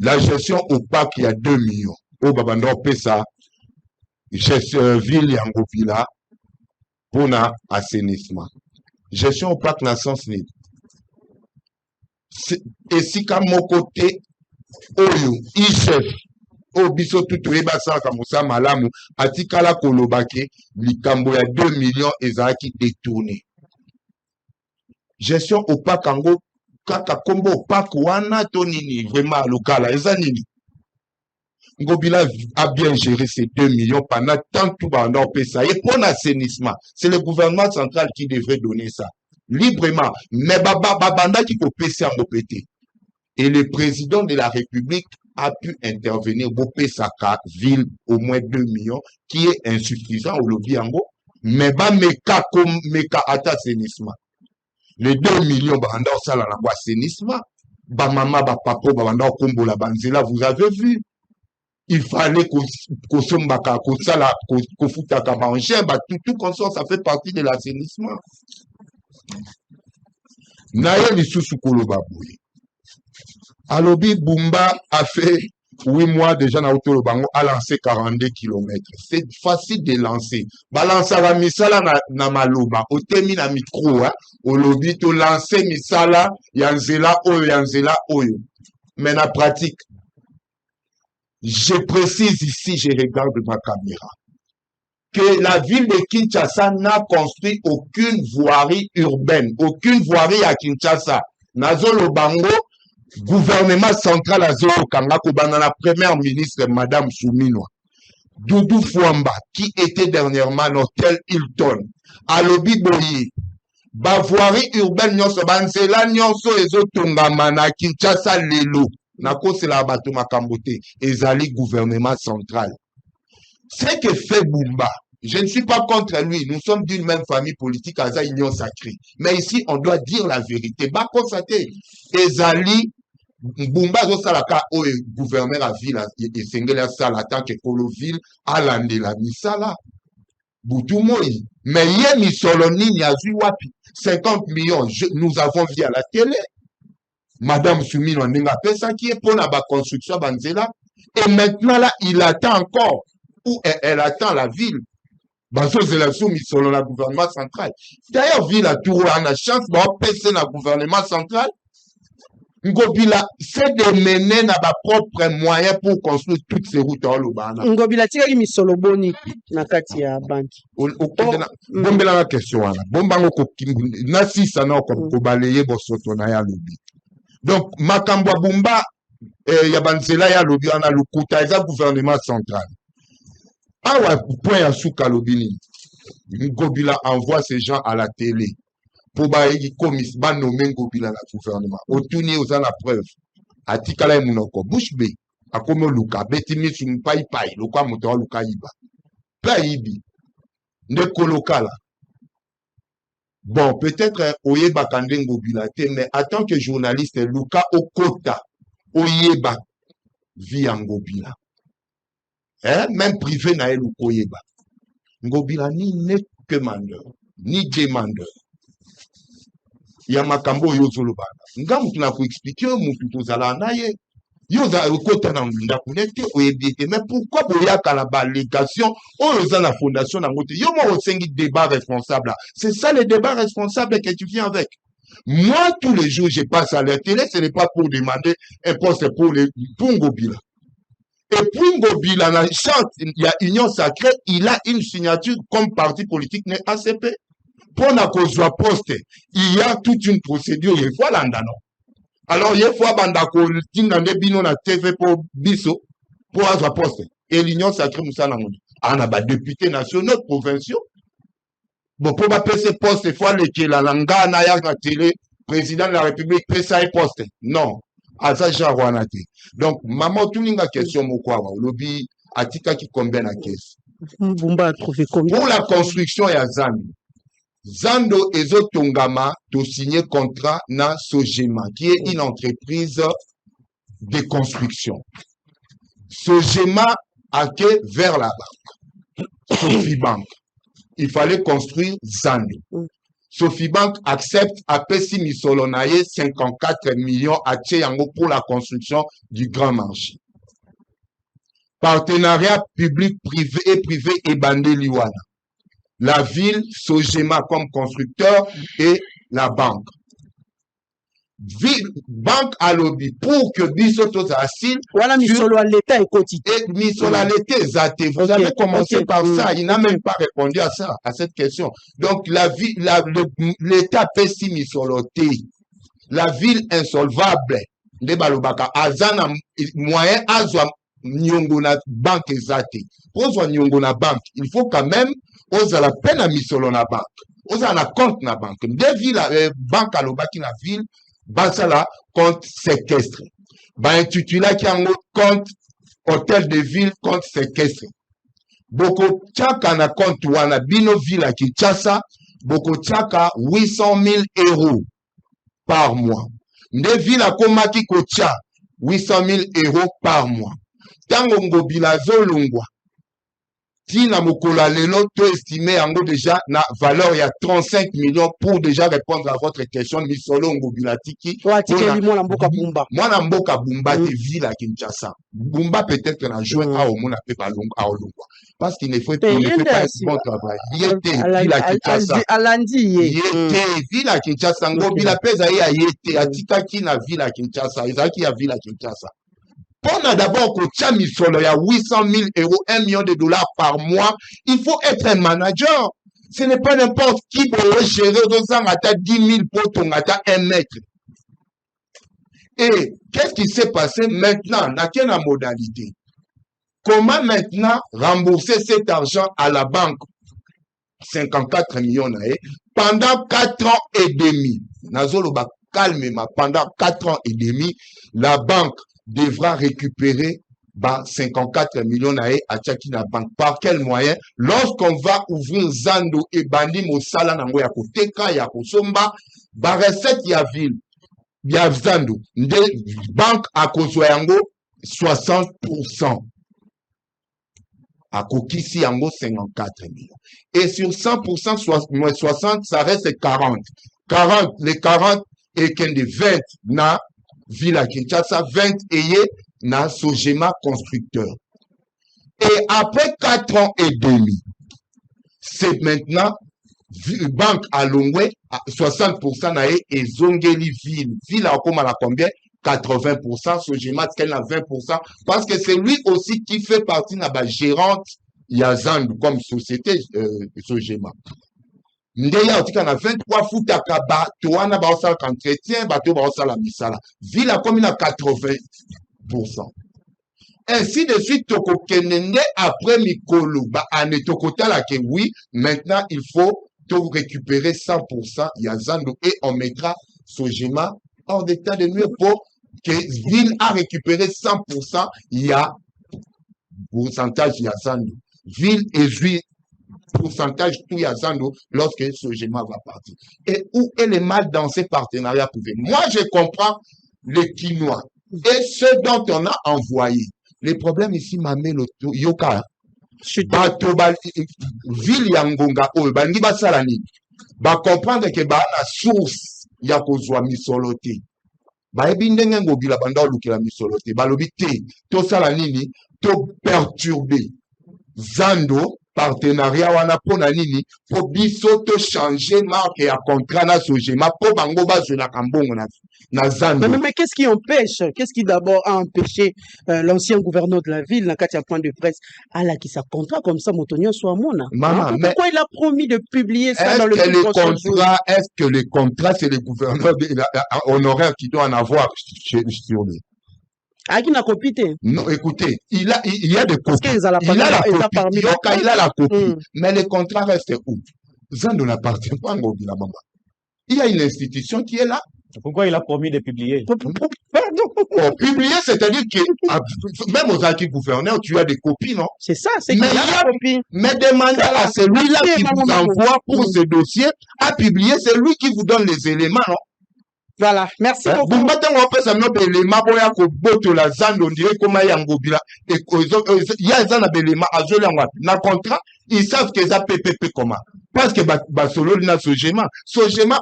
La gestion opaque, il y a 2 millions. Au Babandor Pesa, gestion ville Yangopila, pour un assainissement. Gestion opaque, dans le sens libre. Et si, comme mon côté, Oyo, ICHEF, Obiso Tutueba Sankamusa Malamu, Atikala Kolobake, Likambo, il y a 2 millions et Zaki détourné. Gestion opaque, Ango, Kaka Kombo opaque, Wana Tonini, vraiment, local, Ezanini. Ngobila a bien géré ces 2 millions pendant tant tout Bandor Pesa. Et pour l'assainissement, c'est le gouvernement central qui devrait donner ça. Librement. Mais Babanda qui peut pesa en pété. Et le président de la République a pu intervenir pour Pesaka, ville, au moins 2 millions, qui est insuffisant au lobby en gros. Mais meka comme meka assainissement. Les 2 millions Bandor Sala na assainissement. Mama, papa, Bandor Kombo la Banzela, vous avez vu. Il fallait qu'on sombaka, qu'on foutaka manger, tout comme ça fait partie de l'assainissement. Naye Lisusu Kolobabouye. Alobi Bumba a fait 8 mois déjà na Otolobango, a lancé 42 km. C'est facile de lancer. Balancer la misala na maloba. Otemi na micro, Olobi to lancer misala, yanzela oyo. Mais na pratique. Je précise ici, je regarde ma caméra, que la ville de Kinshasa n'a construit aucune voirie urbaine, aucune voirie à Kinshasa. Nazolo Bango, gouvernement central à Zolo Kangako, la première ministre, Madame Souminoa. Doudou Fouamba, qui était dernièrement à l'hôtel Hilton. Alobi Boye, ba voirie urbaine, nyonso, banzela nyonso, ezotonga na Kinshasa lelo. Nako c'est la bateau Makambote, ezali gouvernement central. Ce que fait Bumba, je ne suis pas contre lui, nous sommes d'une même famille politique, à ça union sacrée. Mais ici, on doit dire la vérité. Ba constater, ezali, Bumba zo salaka o gouverneur à ville, et sengela sala tant que Polo ville, à l'ande la misala. Boutoumoi. Mais yé mi soloni ni azu wapi, 50 millions, nous avons vu à la télé. Madame Soumino Nenga Pesa qui est pour la construction Banzela. Et maintenant là, il attend encore. Ou elle attend la ville. Baso Zela Soumi selon le gouvernement central. D'ailleurs, ville a tout en a chance de passer dans le gouvernement central. Ngobila, c'est de mener na ba propre moyen pour construire toutes ces routes en Lobana. Ngobila, tu as mis solo boni na kati ya banki. Bombela la question wana. Bombango ko na sisa na ko balayer bosoto na ya lobi. Donc, Makambwa Bumba, Yabanzela ya lobi ana lukuta eza gouvernement central. Awa point ya souka lobini. Ngobila envoie ces gens à la télé. Pour baïgi commis, ba nommer Ngobila na gouvernement. Otuni oza la preuve. Atikala munoko bouche be. Akomo luka betimi sumpai pai, lokwa moto luka iba. Pa ibi. Ne kolokala. Bon, peut-être Oyeba Kande Ngobila, mais en tant que journaliste, Luka Okota, Oyeba, vit en Ngobila. Hein? Même privé n'a eu Oyeba. Ngobila n'est que mandeur, ni demandeur. Yamakambo Yozolobana. Ngam tu n'as pas expliqué, Moutou Tozala Naye. Yoza Okota na Mlinda Kunete, Oyebite. Mais pourquoi Boyaka la balégation, Oyoza la fondation na Moté? Yomo Osengi débat responsable. C'est ça le débat responsable que tu viens avec. Moi, tous les jours, je passe à la télé, ce n'est pas pour demander un poste pour Ngobila. Et pour Ngobila, la charte, il y a Union Sacrée, il a une signature comme parti politique, n'est ACP. Pour la cause de poste, il y a toute une procédure, il faut l'andano. Alors, il faut bandako tingande bino na TV pour biso pour avoir poste. Et l'Union Sacrée Moussa Namouni. On a des députés nationaux, provinciaux. Bon, pour passer poste, il faut aller que la langa na ya na télé président de la République, pesa et poste. Non. Aza genre wana te. Donc, maman, tout l'inga question moko awa. Lobi, atika ki combien na caisse. Bumba a trouvé combien? Pour la construction ya Zando. Zando Ezo Tongama to signer contrat na Sogema, qui est une entreprise de construction. Sogema a été vers la banque. Sofibank. Il fallait construire Zando. Sofibank accepte à Pessi Misolonaye 54 millions à Tcheyango pour la construction du grand marché. Partenariat public-privé et bandé Liwana. La ville, Sogema comme constructeur et la banque. Banque à lobby pour que Bissotos Assil. Voilà, Misolo à l'État et quotidien. Et Misolo à l'État, Zate. Vous avez commencé par ça. Il n'a même pas répondu à ça, à cette question. Donc, l'État Pessi Misoloté. La ville insolvable. De Balobaka. Azana moyen Azwa Nyongona banque Zate. Pour Zwa Nyongona banque, il faut quand même. Oza la peine à Misolo na banque. Oza na compte na banque. Des villes, banque à l'Obaki na ville. Basala compte séquestre. Ba intitula qui a un compte hôtel de ville compte séquestre. Boko tchaka na compte wana bino ville à Kinshasa. Boko tchaka 800 000 euros par mois. Nde ville à Komaki Kocha 800 000 euros par mois. Tango ngobila zolongwa. Tina Mokola Lelo, tu estimé en gros déjà na valeur il y a 35 millions pour déjà répondre à votre question. Misolo Ngobilatiki. Moi na mboka Bumba de ville à Kinshasa. Bumba peut-être na joint à Omona Pepa Olongwa. Parce qu'il ne faut pas un bon travail. Il était ville à Kinshasa. Il était ville à Kinshasa. Ngobila pesa ya yete atika ki na ville à Kinshasa. Izaki ya ville à Kinshasa. On a d'abord que Tchami Solo, il y a 800 000 euros, 1 million de dollars par mois. Il faut être un manager. Ce n'est pas n'importe qui pour gérer 10 000 pour ton 1 mètre. Et qu'est-ce qui s'est passé maintenant? Dans quelle modalité? Comment maintenant rembourser cet argent à la banque? 54 millions pendant 4 ans et demi. Nazoloba calmement, pendant 4 ans et demi, la banque devra récupérer 54 millions à Tchakina Bank. Par quel moyen? Lorsqu'on va ouvrir Zando et Bandi Mosala Nango ya Koteka, ya Kosomba, recette ya ville, ya Zando, de banque à Kosoyango, 60%. À Kokisi Yango, 54 millions. Et sur 100%, 60, ça reste 40. 40, les 40, et qu'un de 20 na ville à Kinshasa, 20 ayé na Sogema constructeur. Et après 4 ans et demi, c'est maintenant banque à Longwe, 60% na et Zongeli ville. Ville à comme à la combien? 80%, Sogema qu'elle a 20%, parce que c'est lui aussi qui fait partie de la gérante Yazand comme société Sogema. Ndeya otika na 23 futaka bato wana baosala entretien bato baosala misala ville a comme na 80%. Ainsi de suite tokokende après mikolo ba anetokotala que oui maintenant il faut tout récupérer 100% Yazando et on mettra Sogema hors d'état de nuire pour que ville a récupéré 100% il y a pourcentage Yazando ville et juillet pourcentage tout Yazando lorsque Sogema va partir. Et où est le mal dans ces partenariats privés? Moi, je comprends les Quinois et ceux dont on a envoyé. Les problèmes ici, Mamelo, Yoka, ville Yangonga, Bangi Basalani, va comprendre que la source Yakozwa Misolote. Baebindenge ngobila banda lukila Misolote. Balobite, to salanini, to perturber. Zando, partenariat wana pona nini pour biso to changer marque et contrat na Sogema pour bango bazo na kambongo na Zando. Mais qu'est-ce qui empêche? Qu'est-ce qui d'abord a empêché l'ancien gouverneur de la ville, dans le point de presse, à la qui sa contrat comme ça, Motonio soit mona? Pourquoi il a promis de publier ça dans le contrat? Est-ce que les contrats, c'est le gouverneur honoraire qui doit en avoir sur lui? Ah, qui n'a copié? Non, écoutez, il y a des copies. Il a la copie. Mais les contrats restent où? Zando n'appartient pas à Ngobila Bamba. Il y a une institution qui est là. Pourquoi il a promis de publier? Pardon. Bon, publier, c'est-à-dire que même aux acquis gouverneurs, tu as des copies, non? C'est ça, c'est Mais qu'il a la copie. Mais demandez Voilà. à celui-là Merci, qui vous Emmanuel. envoie pour ce dossier à publier, c'est lui qui vous donne les éléments, non? Voilà, merci beaucoup. Bumba tango opesa no belema boya ko botola zando ndire koma yango bila et ya za na belema azoli yango na contrat ils savent que ça PPP comment parce que basolo na Sogema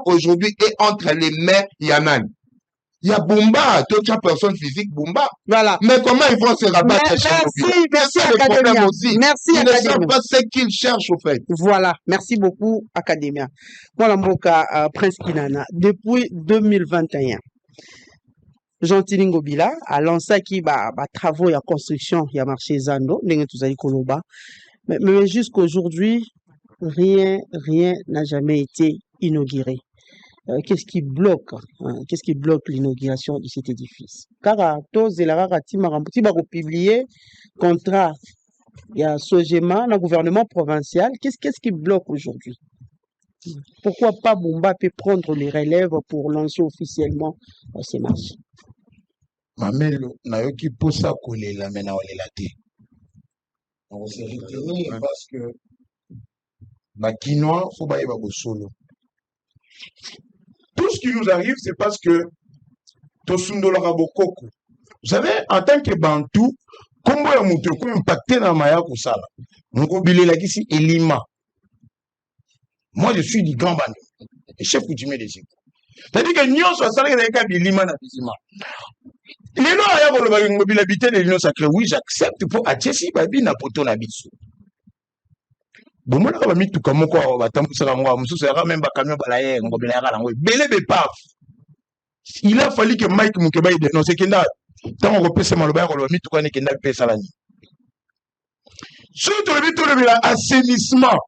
aujourd'hui est entre les mains Yanan. Il y a Bumba, d'autres personnes physiques, Bumba. Voilà. Mais comment ils vont se rabattre chez nous? Merci, C'est le problème Académia. aussi. Merci, Ils ne savent Académia. pas ce qu'ils cherchent au fait. Voilà, merci beaucoup, Académia. Voilà, Mboka Prince Kinana. Depuis 2021, Gentili Ngobila a lancé qui travaux et construction, il y a marché Zando, mais jusqu'aujourd'hui, rien n'a jamais été inauguré. Qu'est-ce qui bloque l'inauguration de cet édifice? Car publié contrat il y a Sogema, le gouvernement provincial. Qu'est-ce qui bloque aujourd'hui? Pourquoi pas Bumba peut prendre les relèves pour lancer officiellement ces marchés? Mamelo, nayoki posa kolela mena olela te. On s'est retenu parce que Bakinois, faut bailler solo. Tout ce qui nous arrive, c'est parce que Tosundo Bokoko. Vous savez, en tant que Bantou, comment on peut impacter dans Maya Kusala? Ngobile la kisi Elima. Moi, je suis du grand band, le chef coutumier des Écoles. C'est-à-dire que nous sommes salariés de Elima na Bizima. Les gens aya koloba ngobile habité de l'union sacrée. Oui, j'accepte pour Atchesi babi na poto na biso. Bon, moi, je mis tout comme quoi, même camion balaye, il a fallu que Mike Mukeba dénonce qu'il a tant on repère ce malheur, on mis tout qu'il a payé salani. Surtout le assainissement.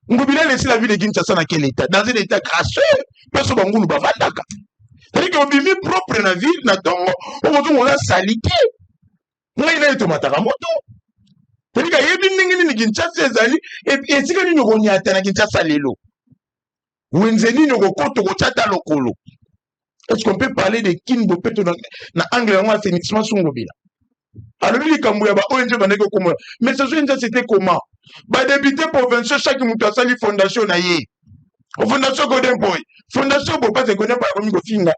On peut bien laisser la ville de Kinshasa dans quel état? Dans un état crasseux, personne ne va pas d'accord. C'est-à-dire qu'on vit propre dans la ville, on a salité. Moi, il a été mataramoto. C'est-à-dire qu'il y a des Kinshasa ezali et si que nous n'y atteint Kinshasa lelo. Wenzeni nous koto kochata lokolo. Est-ce qu'on peut parler de Kinbo Peto dans anglais en assainissement sur Ngobila? Alors lui Kambouya ba ONG baneko comment? Mais ce ONG c'était comment? Ba député provincial chaque mutu asali fondation na ye. Fondation Golden Boy. Fondation Bopa se connaît pas comme Gofinga.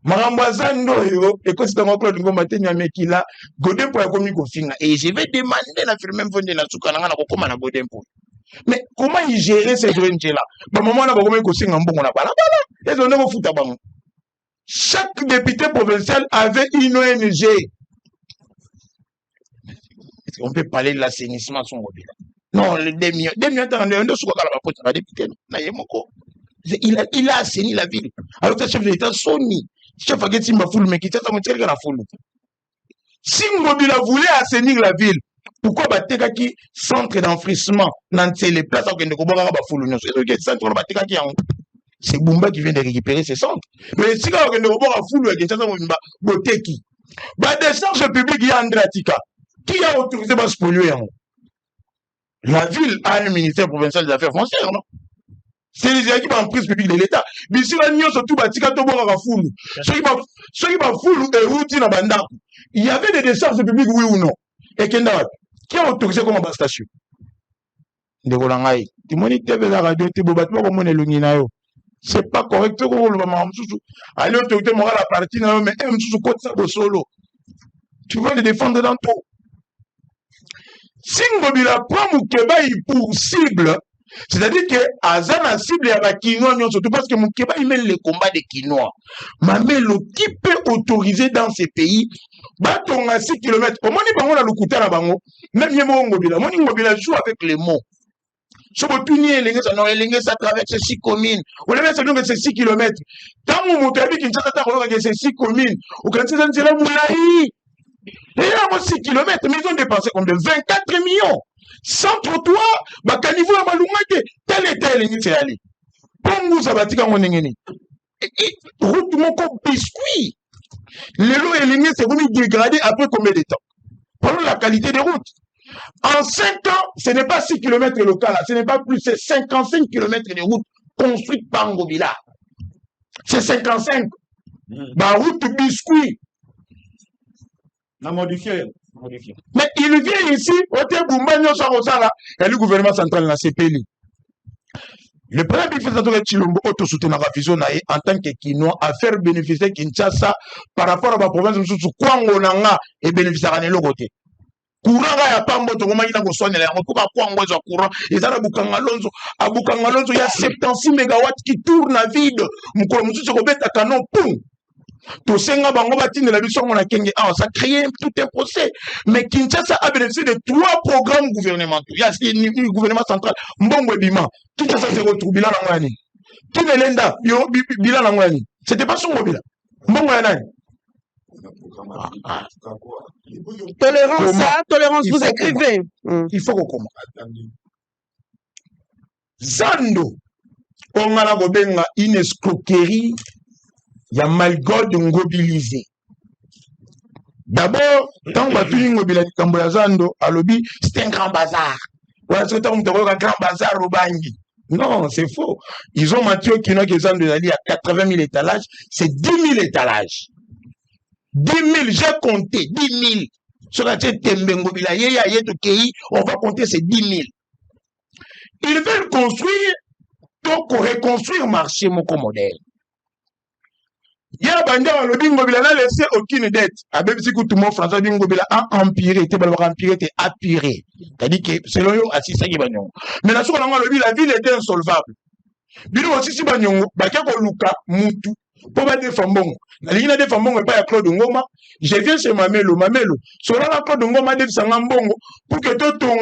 Marambazando yo ekosita Claude Ngoma tenya mekila Golden Boy comme Gofinga et je vais demander la firme même fondé na sukana na kokoma na Golden Boy. Mais comment il gérer ces ONG là? Ba maman na ba comme kosinga mbongo na bala bala. Ils ont futa bango. Chaque député provincial avait une ONG. On peut parler de l'assainissement sur Ngobila. Non, les 2 millions. 2 millions, il a assaini la ville. Alors que le chef de l'État, Sony, chef de l'État, si Ngobila voulait assainir la ville, pourquoi Batekaki centre d'enfouissement dans les places c'est Bumba qui vient de récupérer ces centres. Mais si on a des décharges publiques, il y a Andratika. Qui a autorisé à se polluer? La ville a un ministère provincial des affaires foncières, non? C'est les équipes en prise publique de l'État. Mais si la Union surtout Batika Tobora Rafoulou, ceux qui vont foulou et Routi na Bandaku, il y avait des décharges publiques, oui ou non? Et qui a autorisé comme station? De Rolangaï. C'est pas correct. Allez, autorité morale à partir, mais un solo. Tu veux les défendre dans tout. Si Ngobila prend Moukeba pour cible, c'est-à-dire que Azana cible à Kinois, surtout parce que Moukeba il mène les combats des Kinois. Mamelo, qui peut autoriser dans ces pays, baton à 6 km, au moins il va le couteau à Bango, même Yemo Ngobila, mon Ngobila joue avec les mots. Si vous punissez les gens, ça traverse 6 communes. Vous les mettez donc c'est 6 km. Tant que vous avez dit que c'est 6 communes, vous connaissez c'est la Moulaï. Et là, 6 km, mais ils ont dépensé comme de 24 millions. Sans trottoir, bah, niveau à Malumake, tel et tel, c'est allé. Comme vous avez dit, route mon corps biscuit. Les lots et lignes, c'est vraiment dégradé après combien de temps? Parlons de la qualité des routes. En 5 ans, ce n'est pas 6 km local, ce n'est pas plus, c'est 55 km de routes construites par Ngobila. C'est 55. Baroute biscuit. On a modifié. Mais il vient ici, et le gouvernement central n'a CPLI. Le premier ministre de Chilombo auto-soutenir la vision en tant que Kinois à faire bénéficier Kinshasa par rapport à la province de Kwango et bénéficier à l'autre. Courant ya pambo to ngoma ina ko sonya la ko ba kwa ngwezo courant ezana bukangalonzo abukangalonzo ya 76 mégawatts qui tourne à vide mukolo mususu ko beta canon pum to senga bango batine la biso ngona kenge ah ça crée tout un procès mais Kinshasa a bénéficié de 3 programmes gouvernementaux il y a le gouvernement central mbongo bima Kinshasa se retrouve bilan ngani Kinelenda bilan ngani c'était pas son mobile mbongo ya nani. Tolérance, ça, tolérance, vous écrivez. Il faut qu'on commence. Zando, on a une escroquerie, il y a malgode mobilisé. D'abord, quand on a tout mobilisé, Zando, à lobby, c'est un grand bazar. Voilà, c'est un grand bazar au Bangi. Non, c'est faux. Ils ont Mathieu qui n'a que Zando à 80 000 étalages, c'est 10 000 étalages. 10 000, j'ai compté 10 000. Sur la tête de on va compter ces 10 000. Ils veulent construire, donc reconstruire marché mon modèle. Il y a un bandit, le bingo n'a laissé aucune dette. Avec ce que tout le monde français bingo a empiré, t'es appiré. C'est-à-dire que selon eux, à 6 ans, mais la ville était insolvable. Bino aussi si banyongo, bakako luka mutu. Pour battre des fambons. La ligne des fambons n'est pas à Claude Ngoma. Je viens chez Mamelo. Selon la Claude Ngoma de Sangambongo, pour que tout ton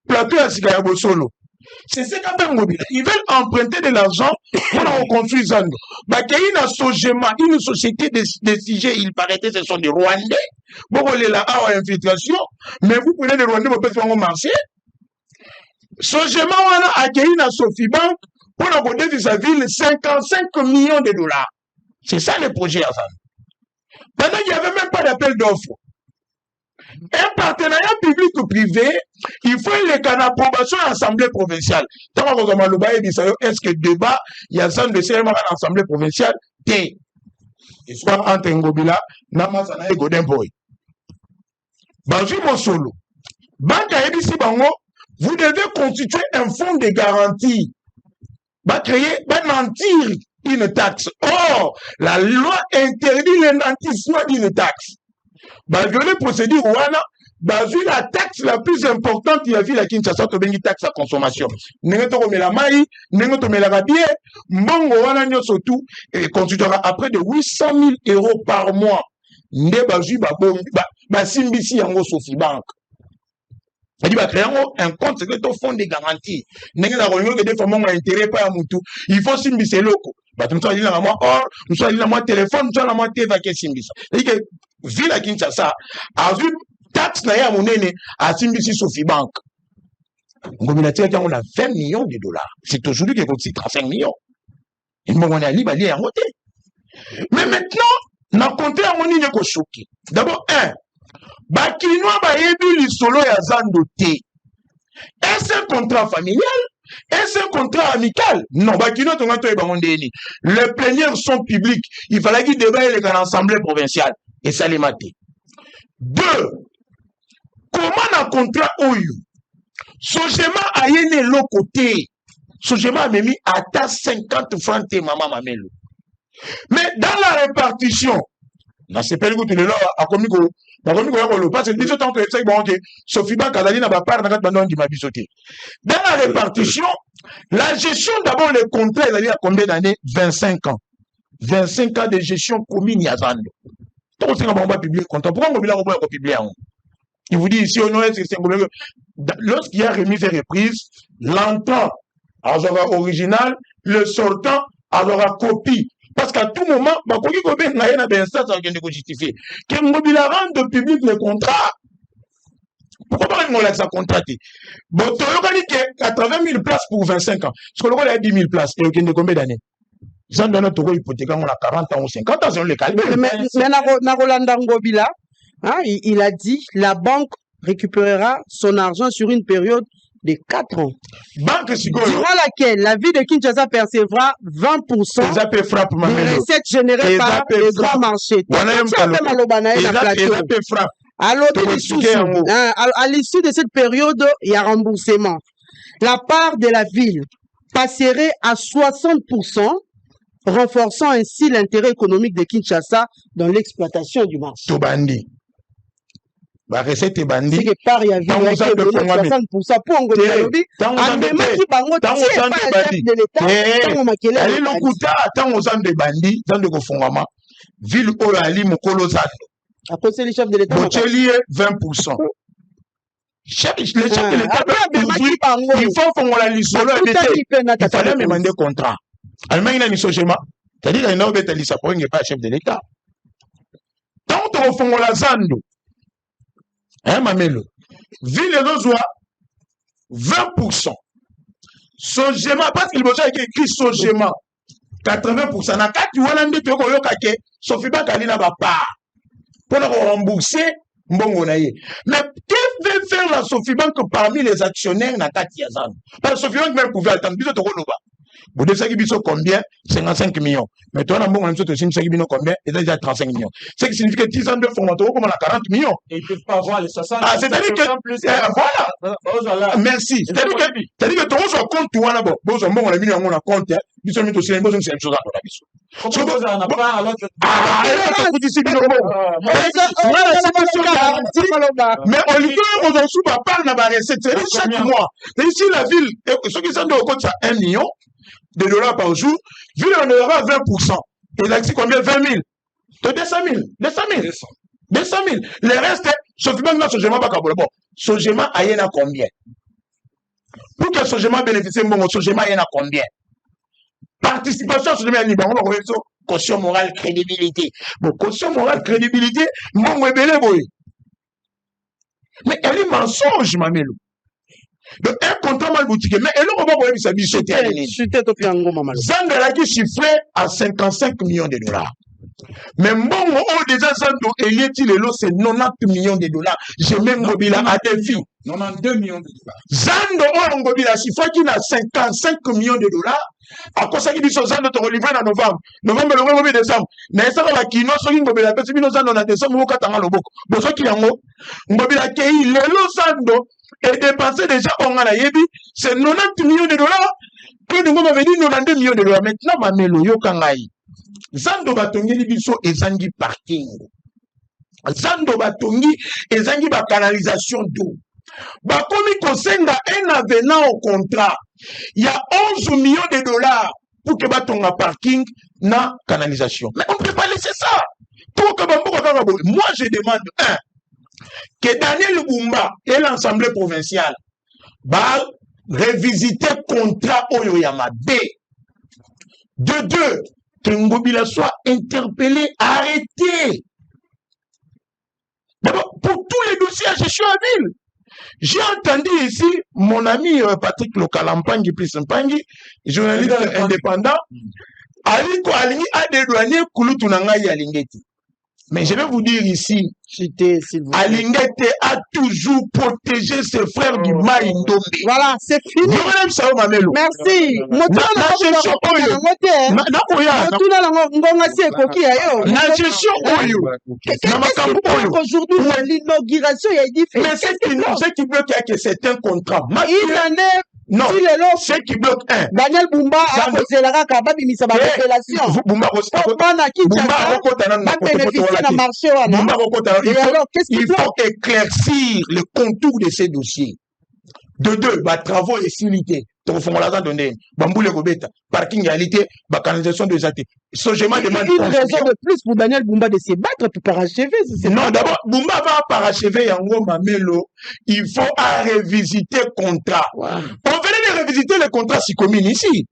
plateau à Sikayabo Solo. C'est ce qu'a fait Mobile. Ils veulent emprunter de l'argent pour reconstruire Zando. Bakayina Sojema, une société de CIG, il paraît que ce sont des Rwandais. Bon, on est là à infiltration, mais vous prenez des Rwandais pour faire un marché. Sojema, on a Akayina Sofibank pour aborder de sa ville 55 millions de dollars. C'est ça le projet à Zando. Pendant qu'il n'y avait même pas d'appel d'offres. Un partenariat public ou privé, il faut les canaux d'approbation à l'Assemblée provinciale. Est-ce que débat, il y a Zando de à l'Assemblée provinciale? Et soit entre Ngobila, Namasana et Godin Boy. Banjou Mosolo. Banka Ebisi Bango, vous devez constituer un fonds de garantie. Va créer, va mentir une taxe. Or, la loi interdit le nantissement d'une taxe. Bah, violer procédure ouana, bah, vu la taxe la plus importante, il y a vu la Kinshasa, to bengi taxe à consommation. Nengoto la maï, nengoto la rabie, mbongo ouana nyo surtout, et considérera à près de 800 000 euros par mois. Nde bazu, bah, simbisi yango Sofi Bank. C'est-à-dire, bah, créer un compte secret au fond des garanties. Nengoto la réunion que des femmes ont intérêt pas à Moutou. Il faut simbisi loko. Bah, nous sommes allés à moi or, nous sommes allés à moi téléphone, nous sommes allés à moi télévaquer simbisi. C'est-à-dire que, ville à Kinshasa, a vu taxe na monene à Simbisi Sofi Bank. On a 20 millions de dollars. C'est aujourd'hui qu'il coûte 35 millions. Et nous, on a libéré à voter. Mais maintenant, on a compté à mon ligne ko choqué. D'abord, Bakinois ba yebi li solo ya Zando te. Est-ce un contrat familial? Est-ce un contrat amical? Non, Bakinois ton gato ebamondeni. Les plénières sont publiques. Il fallait qu'il débaille dans l'Assemblée provinciale. Et ça les maté. 2. Comment un contrat Oyo? Sojema a yéné l'autre côté. Sojema a mis à ta 50 francs de maman mamelo. Mais dans la répartition, là c'est pas le goût de l'eau à commis go. Parce que 18 ans que c'est bon que Sofi Bank a donné na ba part na bandon qui m'a bisoté. Dans la répartition, la gestion d'abord les contrats il y a combien d'années? 25 ans. 25 ans de gestion commune à Zando. Pourquoi on va publier? Il vous dit ici, lorsqu'il y a remise et reprise, l'entrant aura original, le sortant aura copie. Parce qu'à tout moment, il y a une instance qui justifier. Que mobile rende public le contrat. Pourquoi pas on l'a contracté? Bon, tu as 80 000 places pour 25 ans. Parce que le a 10 000 places. Et il y a combien d'années? Ils ont notre hypothèque, on a 40 ans ou 50 ans, c'est le cas. Mais Narolanda Ngobila, hein, il a dit la banque récupérera son argent sur une période de 4 ans, Banque Sikoyo. durant laquelle la ville de Kinshasa percevra 20% Ezape frappe des mamelo. recettes générées par Ezape les frappe. grands marchés. Wana yem kalo. Ezape frappe. Alors, Expliquez en haut. à l'issue de cette période, il y a remboursement. La part de la ville passerait à 60%, renforçant ainsi l'intérêt économique de Kinshasa dans l'exploitation du marché. Tobandi. Ba recette bandi. C'est que par il y a ville qui est donné 60% pour un gouvernement. Andema qui bango tie pas le chef de l'État. Tango makele. Ali lokuta tango zande bandi, zande kofungama. Ville oyo ali mokolo zando. À cause du chef de l'État. Bocheli 20%. Le chef de l'État, il faut qu'on la lisolo il fallait me demander contrat. Allemagne a mis ce schéma. C'est-à-dire qu'il y a un pas chef de l'État. Tant qu'on fait la zando, hein, mamelo, ville de 20%. Sogema, parce qu'il y a écrit Sogema, 80%. Na kati walande te ko yokake, Sofiba Kalina va pas. Pour rembourser, mbongo na ye. Mais que veut faire la Sofibank parmi les actionnaires na kati ya zando? Parce que Sofibank même pouvait attendre, biso to ko vous devez savoir combien 55 millions. Mais toi, on a besoin de combien? Et déjà 35 millions. Ce qui signifie que 10 ans de formateur, comme on a 40 millions. Et ils ne peuvent pas avoir les 60. Ah, c'est-à-dire que. Plus, voilà. Merci. C'est-à-dire que ton compte, tu vois là-bas. Bon, on a mis un compte. Ils sont mis aussi une chose à la biso. Comment ça n'a pas alors que. Ah, mais on lui donne aux ensuite pas par la recette. C'est chaque mois. Ici, la ville, ceux qui sont de compte, ça 1 million de dollars par jour, ville on aura 20%. Et là, c'est combien? 20 000. De 200 000. 200 000. 200 000. Le reste, sauf même là, Sogema pas bon. Sogema a y en a combien? Pour que Sogema bénéficie, bon, Sogema a y en a combien? Participation à Sogema Liban, on va caution morale, crédibilité. Bon, caution morale, crédibilité, mon rebelle, boy. Mais elle est mensonge, mamelo. Donc, un contrat mal boutiqué, mais elle n'a pas voulu sa biche. Zandela qui chiffré à 55 millions de dollars. Mais bon, déjà, Zando, c'est 90 millions de dollars. J'ai même mobile à défi. 92 millions de dollars. Zando, on mobile à chiffré qui a 55 millions de dollars. À cause qui dit que Zando te relivré en novembre. Novembre, le mois de décembre. Mais ça va qui nous sommes mobile à personne, nous sommes en décembre, nous sommes en loboko. Besoin qu'il y a un mot. Mobile à qui le Zando. Et dépensé déjà, on a yebi, c'est 90 millions de dollars. Que nous m'avons dit 92 millions de dollars. Maintenant, ma melo yo kangai. Zando batongi libiso ezangi parking. Zando batongi ezangi ba canalisation d'eau. Bakomi kosenga un avenant au contrat. Il y a 11 millions de dollars pour que batonga parking na canalisation. Mais on ne peut pas laisser ça. Moi, je demande que Daniel Bumba et l'Assemblée provinciale va révisiter le contrat Oyoyama. De deux, que Ngobila soit interpellé, arrêté. D'abord, pour tous les dossiers à gestion à ville. J'ai entendu ici mon ami Patrick Lokalampangi, Prismpangi, journaliste indépendant, Aliko Alingi a dédouané Kulutunangai Alingeti. Mais je vais vous dire ici, Alingete a toujours protégé ses frères du Maïndombe. Voilà, c'est fini. Merci. Aujourd'hui, l'inauguration a dit. Mais ce qui bloque, c'est certains contrats. Non, ce qui bloque un. Daniel Bumba a posé la racababi, mais ça va révélation. Bumba, il faut éclaircir le contour de ces dossiers. De deux, travaux et silité. Bamboule Robeta, parking réalité, canalisation de Zate. Sogema demande une raison de plus pour Daniel Bumba de se battre pour parachever. Non, d'abord, Bumba va parachever Yango Mamelo. Il faut revisiter le contrat. Wow. On venait de revisiter le contrat Sikomine ici.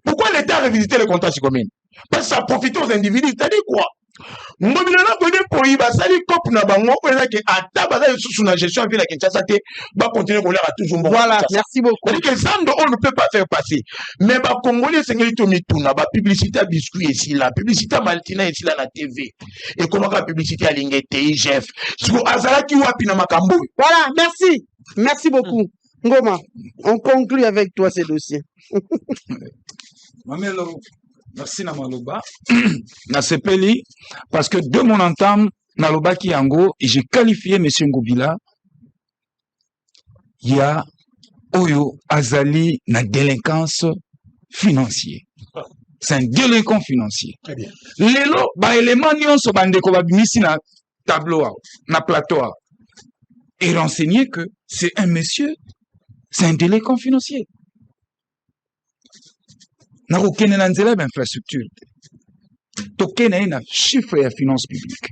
Pourquoi l'État a revisité le contrat Sikomine? Parce que ça profite aux individus. C'est-à-dire quoi? Mobilana connaît pour y basali cop na bango pour que ata basali sous la gestion avec la Kinshasa te va continuer à l'air à toujours bon. Voilà, merci beaucoup. C'est que Zando on ne peut pas faire passer. Mais ba congolais sengeli to mituna ba publicité à biscuit ici là, publicité à Maltina ici là na TV. Et comment la publicité à Lingete IGF. Sur Azala qui wapi na makambo. Voilà, merci. Merci beaucoup. Ngoma, on conclut avec toi ce dossier. Mamelo, merci na maloba. Na sepeli, parce que de mon entame, na loba ki yango, j'ai qualifié M. Ngobila, il y a Oyo Azali na délinquance financière. C'est un délinquant financier. Très bien. Lelo, ba élément nyonso bandeko babimisi na tableau, na plateau, et renseigner que c'est un monsieur, c'est un délinquant financier. Na kokene na nzela d'infrastructure. Tokene na chiffre ya finance publique.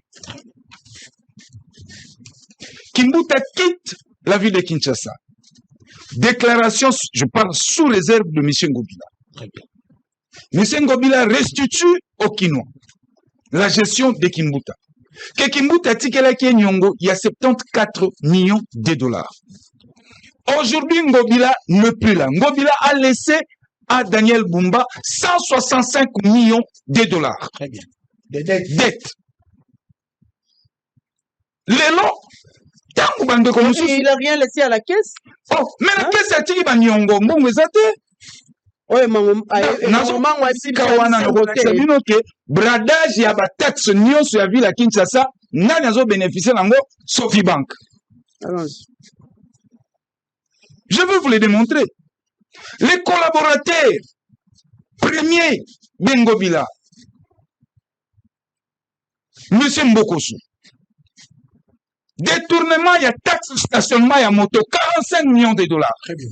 Kimbuta quitte la ville de Kinshasa. Déclaration, je parle sous réserve de M. Ngobila. Très bien. M. Ngobila restitue au Kinois la gestion de Kimbuta. Que Kimbuta tikelaki Nyongo, il y a 74 millions de dollars. Aujourd'hui, Ngobila ne plus là. Ngobila a laissé à Daniel Bumba 165 millions de dollars. Très bien. Des dettes. Dettes. Lelo, tangu bandeko mosusu. Il n'a rien laissé à la caisse. Oh, mais la caisse a tiki banyongo, mbongo ezate. Oui, maman, bino ke bradage ya ba taxe nyonso ya ville ya Kinshasa nani azo bénéficier nango Sophie Bank. Je veux vous le démontrer. Les collaborateurs premiers Ngobila, Monsieur Mbokosu, détournement, il y a taxe stationnement, il y a moto, 45 millions de dollars. Très bien.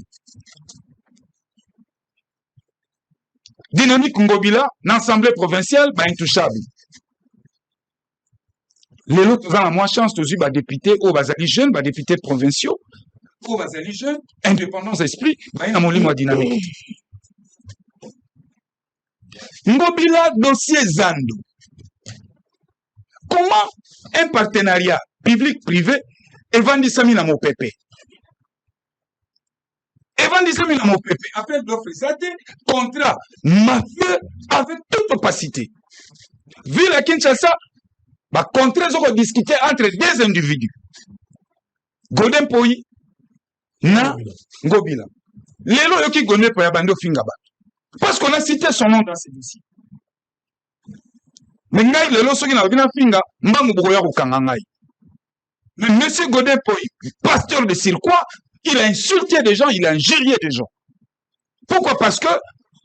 Dynamique Ngobila, l'Assemblée provinciale, bah, intouchable. Les autres ont la moins chance de jouer députés, ou basali jeunes, députés provinciaux, ou basali jeunes, indépendance d'esprit, bah, il y a mon ligne dynamique. Ngobila, dossier Zando. Comment un partenariat public-privé est vendu 100 000 à mon pépé? Evan 100 000 à mon pépé. Appel d'offres, ça contrat mafieux avec toute opacité. Ville à Kinshasa, bah, contrat, ils ont discuté entre deux individus. Godin Poyi, na Ngobila. Lelo yoki Godin Poyi, Bando Fingaba. Parce qu'on a cité son nom dans ce dossier. Mais ngai lelo soki na bina finga, mbangu bokoya kokangangai. Mais monsieur Godin Poyi, pasteur de Sirkwa, il a insulté des gens, il a injurié des gens. Pourquoi? Parce que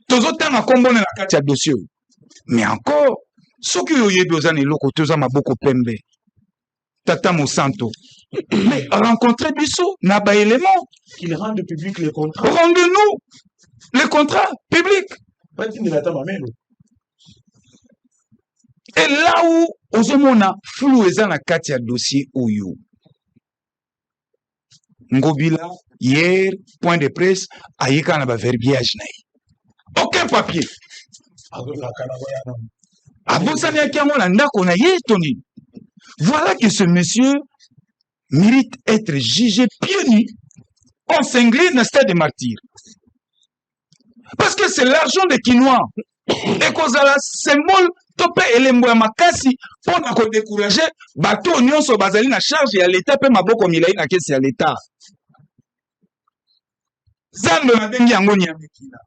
tous autant a combiné la carte à dossier. Mais encore, ceux qui ont eu besoin de l'eau, tous ont beaucoup pembe. Tata Monsanto. Mais rencontrer Bissot, n'a pas élément. Qu'il rende public les contrats. Rendez-nous les contrats publics. Et là où, aux hommes, flou et la carte à dossier Oyo. Ngobila, hier, point de presse, aïka na ba verbiage naï. Aucun papier. Voilà que ce monsieur mérite être jugé pieds nus, en cinglé dans le stade de martyr. Parce que c'est l'argent des Kinois. Et qu'on a la symbole, topé et les makasi, pour nous décourager, bateau, nous sommes basés na charge et à l'État, peut maboko milaï na caisse à l'État. Zando na dengi angoni ya mekila.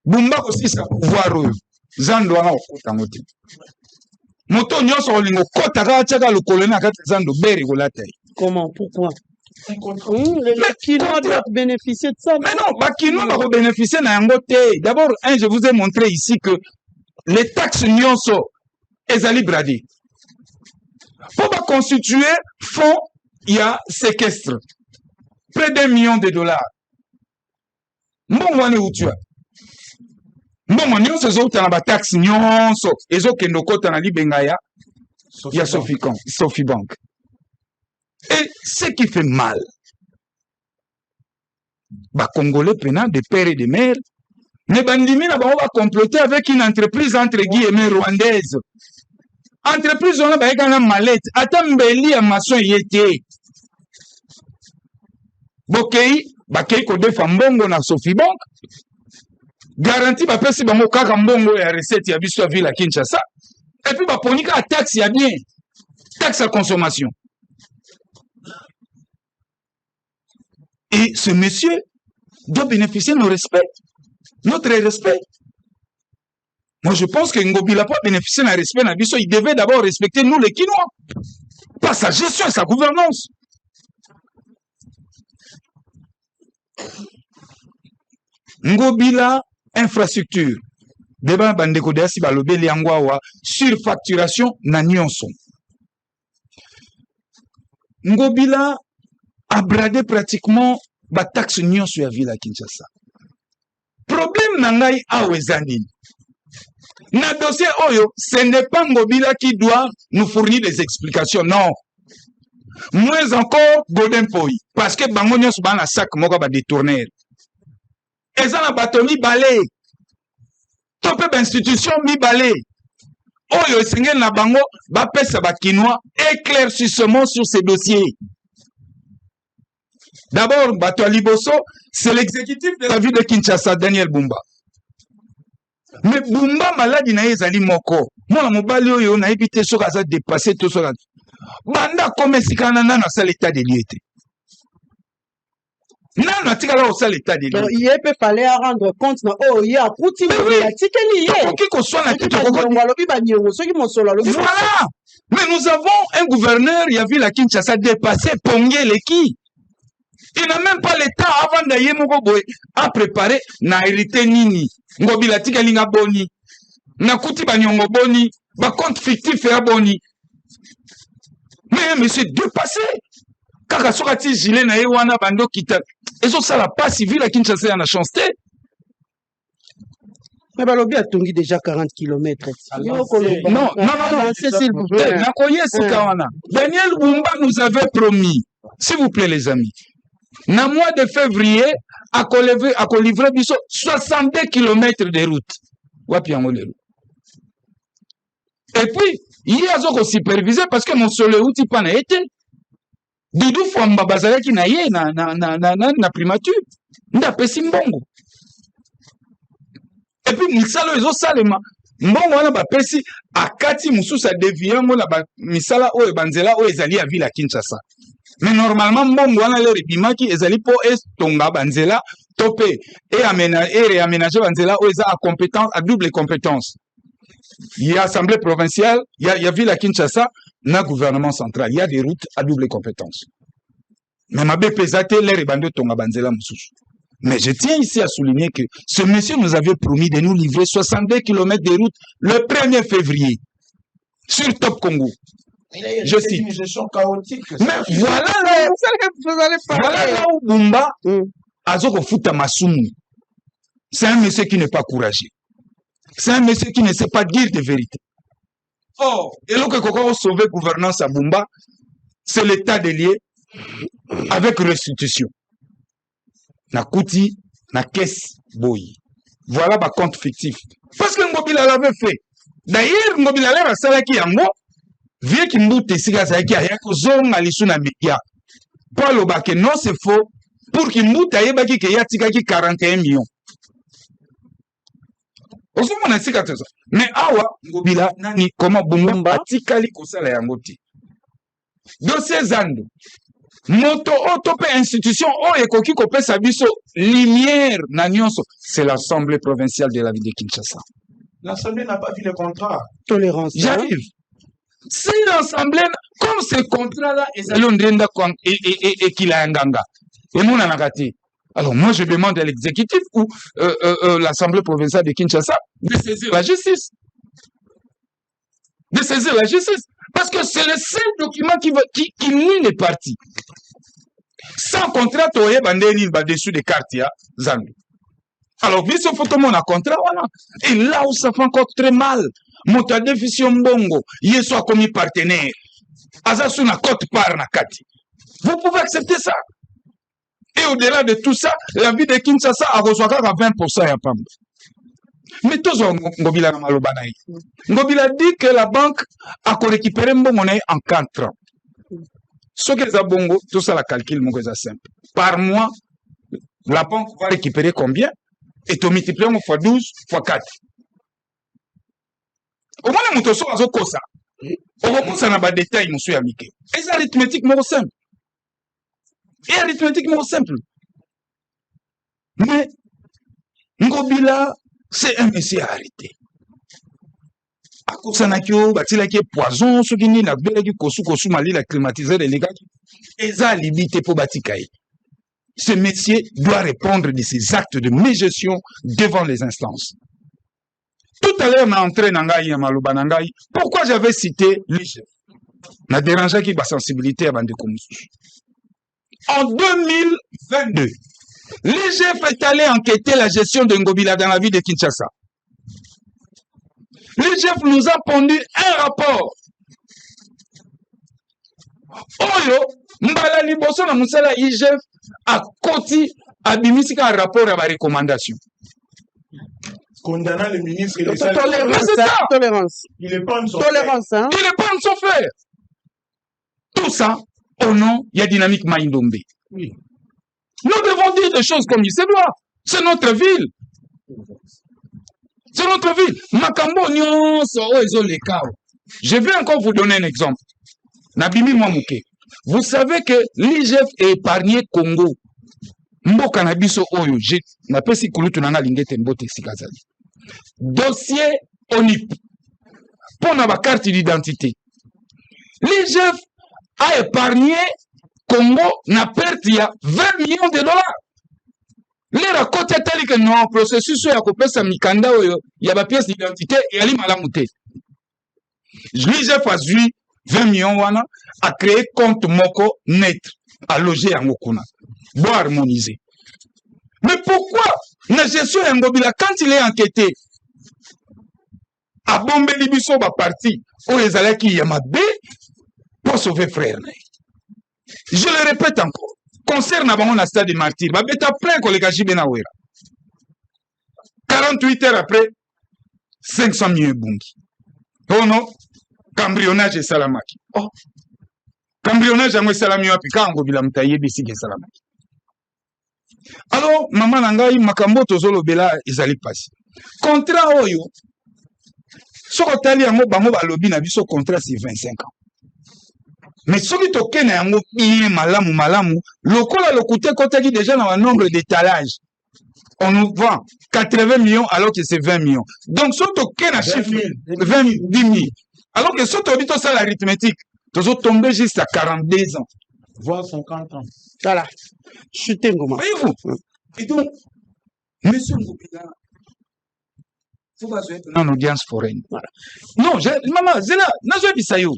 Bumba aussi sa pouvoir eux. Zando wana okota ngote. Moto nyonso olingo kota ka chaka le colonel kati Zando beri kolata. Comment? Pourquoi? Les Kinois doivent bénéficier de ça. Mais non, Kinois va bénéficier na yangote. D'abord, je vous ai montré ici que les taxes nyonso ezali bradi. Pour constituer fonds, il y a séquestre. Près d'1 million de dollars. Mbongo ane utua. Mbongo nyonso ezokota na bataxe nyonso ezokende okota na libenga ya Sophie Bank. Et ce qui fait mal, Congolais prenant des pères et des mères, ne bandimi na bango va comploter avec une entreprise entre guillemets rwandaise. Entreprise on a baïka mallette, ata mbeli ya maçon yete. Bokei bakei ko defa mbongo na Sophie Bank. Garantie ba pesi bango kaka mbongo ya recette ya biso ville à Kinshasa. Et puis ba ponika taxe ya bien. Taxe à consommation. Et ce monsieur doit bénéficier de nos respects, notre respect. Moi, je pense que Ngobi n'a pas bénéficié d'un respect. Il devait d'abord respecter nous, les Kinois. Pas sa gestion et sa gouvernance. Ngobila, infrastructure. Débat bandeko deasi balobe liangwawa, surfacturation na nyonso. Ngobila a bradé pratiquement ba taxe nyonso ya ville à Kinshasa. Problème nangai awezani. Na dossier Oyo, ce n'est pas Ngobila qui doit nous fournir des explications, non. Moins encore, Golden Poi. Parce que Bangonio Suban a sac moka ba détourner. Et ça, la batomi balé. Topé d'institution mi balé. Oyo, Singen na bango, ba pesa ba Kinois, éclaircissement sur ces dossiers. D'abord, Bato Liboso, c'est l'exécutif de la ville de Kinshasa, Daniel Bumba. Mais Bumba maladi na ezali moko. Moi mobali oyo na évité soka ça dépasser tout ça. Banda comme sikana na sa l'état de lieu. Non, atikala au sale état de lieu. Il peut fallait rendre compte na oh il a kuti ya tikeli ye. OK ko soit na kito ko. Voilà. Mais nous avons un gouverneur, il y a vu la Kinshasa dépasser Pongé Leki. Il n'a même pas le temps avant d'aller Mogoboy à préparer na hérité nini. Ngobila tika linga boni. Na kuti banyongo boni. Ba compte fictif et boni. Mais monsieur dépassé. Kaka sokati gilet na ewana bando kita. Ezo sala pas civil à Kinshasa ya na chanceté. Mais balobi a tongi déjà 40 km. Non, s'il vous plaît. Nakoye sikawana. Daniel Bumba nous avait promis. S'il vous plaît les amis. Na mois de février, à livrer 62 km de route. Et puis, il y a un supervisé parce que mon seul outil pas été. Doudou Famba Bazalaki na ye na primature. Nda pesi mbongo. Et puis, misalo ezo salema. Mbongo wana ba pesi akati mususa deviango na ba misala o ebanzela o ezali ya ville à Kinshasa. Mais normalement, mbongo wana le ribimaki ezali po estonga banzela topé et réaménager banzela o eza à compétence à double compétence. Il y a assemblée provinciale, il y a ville à Kinshasa, na gouvernement central, il y a des routes à double compétence. Mais ma bépezate le ribande tonga banzela mususu. Mais je tiens ici à souligner que ce monsieur nous avait promis de nous livrer 62 km de route le 1er février sur Top Congo. Je cite. Une gestion chaotique. Mais voilà là où Bumba a futa masumu. C'est un monsieur qui n'est pas courageux. C'est un monsieur qui ne sait pas dire de vérité. Or, et là que Koko sauver gouvernance à Bumba, c'est l'état des lieux avec restitution. Na kuti, na caisse boy. Voilà ma compte fictif. Parce que Ngobila l'avait fait. D'ailleurs, Ngobila l'avait fait yango. Vieux qui mboute sika zaki ayako zonga lisu na media. Paul Obake, non c'est faux. Pour qu'il mboute ayebaki ke yatika ki 41 millions. Oso mona sika toza. Mais awa Ngobila nani comment Bumba atikali kosala yango ti. Dossier Zando. Moto otope institution o ekoki kopesa biso lumière na nyonso, c'est l'Assemblée provinciale de la ville de Kinshasa. L'Assemblée n'a pas vu le contrat. Tolérance. J'arrive. Si l'Assemblée, comme ce contrat-là, et qu'il a un ganga, et mon anagati. Alors moi je demande à l'exécutif ou l'Assemblée provinciale de Kinshasa de saisir la justice. De saisir la justice. Parce que c'est le seul document qui nie les partis. Sans contrat, tu as bandé dessus des cartes, Zandu. Alors, vu ce photo, mon contrat, voilà. Et là où ça fait encore très mal, mon ta déficition bongo, il soit comme partenaire. Azasu na cote par na kati. Vous pouvez accepter ça. Et au-delà de tout ça, la vie de Kinshasa a reçu à 20% à Pamba. Mais tous Ngobila na malobanaï. Ngobila dit que la banque a récupéré mbongo en 4 ans. Ce que les bongo, tout ça la calcul mon simple. Par mois, la banque va récupérer combien? Et tu multiplies fois 12 fois 4. Au moins les motos sont à ça. Au moins ça n'a pas de détails, monsieur Amike. Et c'est arithmétique mon simple. Et arithmétique mon simple. Mais Ngobila, c'est un monsieur arrêté. À cause de batilaki poison, ce qui n'est la belle qui kosu mali la climatiseur et les gars, et ça limité pour batikaï. Ce monsieur doit répondre de ses actes de mégestion devant les instances. Tout à l'heure, on a entré dans Malouba Nangaï. Pourquoi j'avais cité l'IGF? On a dérangé qui ma sensibilité à Bandekoumousou. En 2022, l'IGF est allé enquêter la gestion de Ngobila dans la ville de Kinshasa. L'IGF nous a pondu un rapport. Oyo, Mbala Liboso na Moussala IGF a côté abimisika un rapport à ma recommandation. Condamnant le ministre et les Tolérance. Il est pas de son Tolérance, hein? Il n'est pas de son frère. Tout ça au nom, il y a Dynamique Maïndombe. Oui. Nous devons dire des choses comme il se doit. C'est notre ville. C'est notre ville. Makambo nyonso oezo le kao. Je vais encore vous donner un exemple. Nabimi Mwamouke. Vous savez que l'IGF est épargné Congo. Mboka na biso oyo, na pesi kulutu nanga lingete mbote sikazali. Dossier ONIP. Pour ma carte d'identité. L'IGF a épargné Congo na perte ya 20 millions de dollars. Les racontes tels que non, processus ya kopesa mikanda oyo, ya ba pièce d'identité et ali malamute. L'IGF a eu 20 millions wana, a créé compte moko net, à loger en Ngokuna. Bon harmoniser. Mais pourquoi la gestion Ngobila, quand il est enquêté, à Bombe Libiso, ba parti, où les alaki Yamabe, pour sauver frère. Je le répète encore. Concerne avant la stade de martyr, ba beta plein collègue Jibenawera. 48 heures après, 500 millions bungi. Oh non, cambrionnage et salamaki. Oh, cambrionnage et salamaki, puis quand Ngobila mtaye bisi ke salamaki. Alors, maman nangai makambo tozolo bela ezali pasi. Contrat oyo, soko tali yango bango balobi na biso contrat c'est 25 ans. Mais soki tokene yango bien malamu, lokola lokute kotaki déjà dans un nombre d'étalages. On nous vend 80 millions alors que c'est 20 millions. Donc, si tokene à chiffre 20 10 000, alors que si tu as ça l'arithmétique, tu vas tomber juste à 42 ans. Voire 50 ans. Voilà. Chutez, Ngoma. Voyez-vous? Et donc, monsieur Ngobila, il faut être en audience foraine. Voilà. Non, maman, Zéla, nazo bisayo.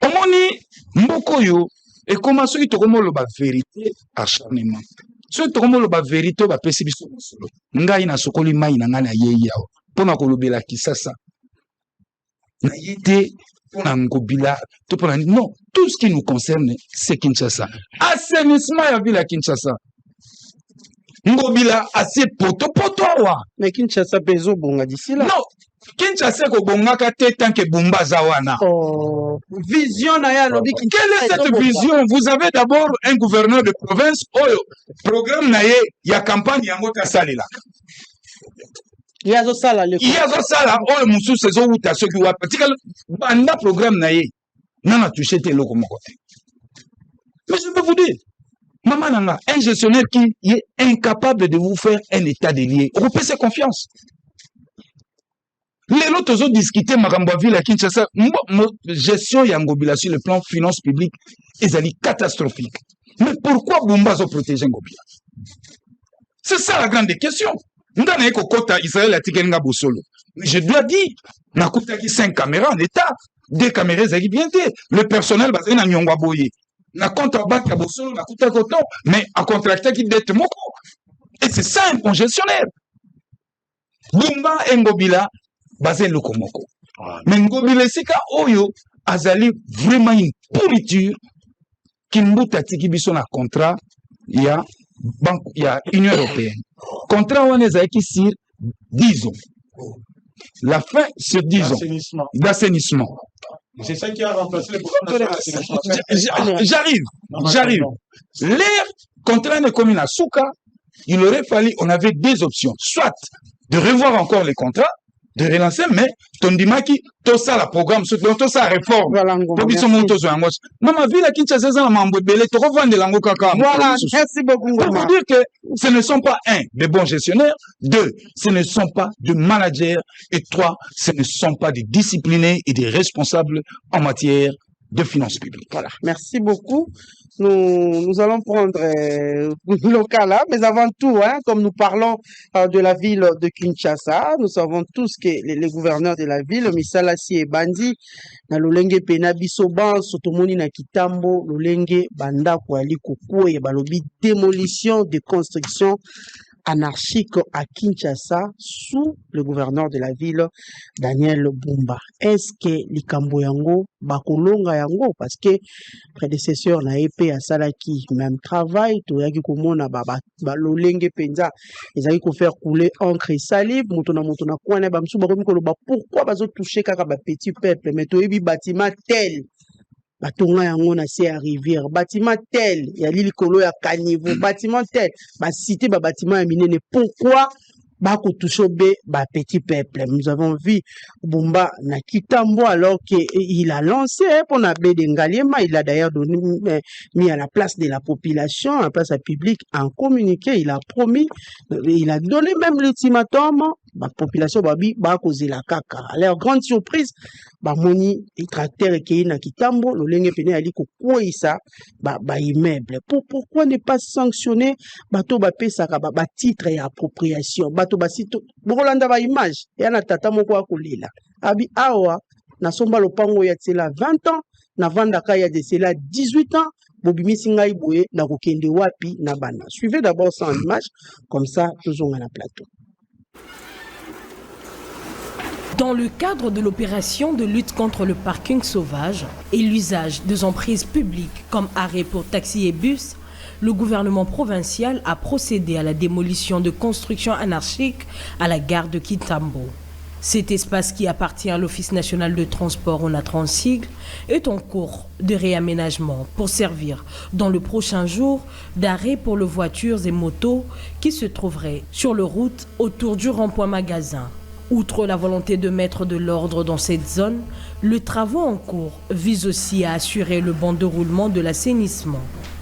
Omoni, Mbokoyo, et comment ceux qui te remontent la vérité, acharnement. Ceux qui te remontent la vérité, va passer biso solo. Ngai na sokoli mai na ngana yeyao. Pona kolobela kisasa. Na yete, pona Ngobila, tout pona non, tout ce qui nous concerne, c'est Kinshasa. Assainissement ya ville à Kinshasa. Ngobila assez poto wa. Mais Kinshasa peso bonga d'ici là. Non, Kinshasa ko bongaka te tant que Bumba zawana. Oh, vision na ya lobi Kinshasa. Quelle est cette vision? Vous avez d'abord un gouverneur de province, oyo, programme na ye, ya campagne yango ta salela. Il y a ça là, oyo musu saison où ta soki wa particulier banda programme na ye. Nana touché te loko moko te. Mais je peux vous dire, maman nanga, un gestionnaire qui est incapable de vous faire un état des lieux, vous pouvez confiance. Les autres ont discuté Makambo ville à Kinshasa, gestion Ngobila sur le plan finance publique, est catastrophique. Mais pourquoi Bumba a protégé Ngobila? C'est ça la grande question. Ndana Kota Israël a tiqué nga Bosolo. Mais je dois dire, n'a coûté 5 caméras en état, 2 caméras bien été. Le personnel basé na Nyongwa Boye. Na contre bac à Bosolo, na coûté coton, mais à contracté qui dette moko. Et c'est ça un congestionnaire. Bumba et Ngobila basé le Komoko. Mais Ngobila Sika Oyo azali vraiment une pourriture qui mbuta tiki biso na contrat il y a Union européenne. Contrat on est qui sur 10 ans. La fin sur 10 ans d'assainissement. C'est ça qui a remplacé le programme national. J'arrive. L'air contrat de commune à Souka, il aurait fallu, on avait 2 options. Soit de revoir encore les contrats, de relancer, mais Tondimaki, tout ça, la programme, tout ça, réforme. Voilà, Pour qu'ils sont montés sur un mot. Maman, ville à Kinshasa, ça m'a embêté, tu revends de l'ango kaka. Voilà, merci beaucoup. Pour vous dire que ce ne sont pas, un, des bons gestionnaires, deux, ce ne sont pas de managers, et trois, ce ne sont pas des disciplinés et des responsables en matière de finances publiques. Voilà, merci beaucoup. Nous allons prendre le cas là, mais avant tout, comme nous parlons de la ville de Kinshasa, nous savons tous que les gouverneurs de la ville, Misalasi et Bandi, na lolenge pena biso ban sotomoni na kitambo lolenge banda kwa likoko et balobi démolition de construction anarchique à Kinshasa sous le gouverneur de la ville, Daniel Bumba. Est-ce que likambo yango bakolonga yango parce que prédécesseur na EP à Salaki même travail to yaki komona ba lolenge penza ezaki ko faire couler encre et salive moto na kwana ba msu ba komi koloba pourquoi bazo toucher kaka ba petit peuple mais to yebi bâtiment tel batonga yango na se ya rivière bâtiment tel ya lilikolo ya caniveau bâtiment tel ba cité ba bâtiment ya minene pourquoi bako touchobe ba petit peuple. Nous avons vu Bumba na Kitambo alors qu'il a lancé pour na Bedengaliema, il a d'ailleurs mis à la place de la population, à la place publique, en communiqué, il a promis, il a donné même l'ultimatum, la population babi bako zela kaka. Alors grande surprise, ba moni tracteur qui na Kitambo, le lenge pene ali ko koisa ba immeuble. Pourquoi ne pas sanctionner bato ba pesa ba titre et appropriation bato basito bolanda ba image ya na tata moko akolela abi awa na somba lopango ya tsela 20 ans na vanda kaya de cela 18 ans bobimisi ngai boye na kokende wapi na bana. Suivez d'abord ça en image comme ça toujours à la plateau. Dans le cadre de l'opération de lutte contre le parking sauvage et l'usage des emprises publiques comme arrêt pour taxis et bus, le gouvernement provincial a procédé à la démolition de constructions anarchiques à la gare de Kitambo. Cet espace qui appartient à l'Office national de transport ONATRANSIG est en cours de réaménagement pour servir dans le prochain jour d'arrêt pour les voitures et motos qui se trouveraient sur les routes autour du rond-point magasin. Outre la volonté de mettre de l'ordre dans cette zone, le travaux en cours vise aussi à assurer le bon déroulement de l'assainissement.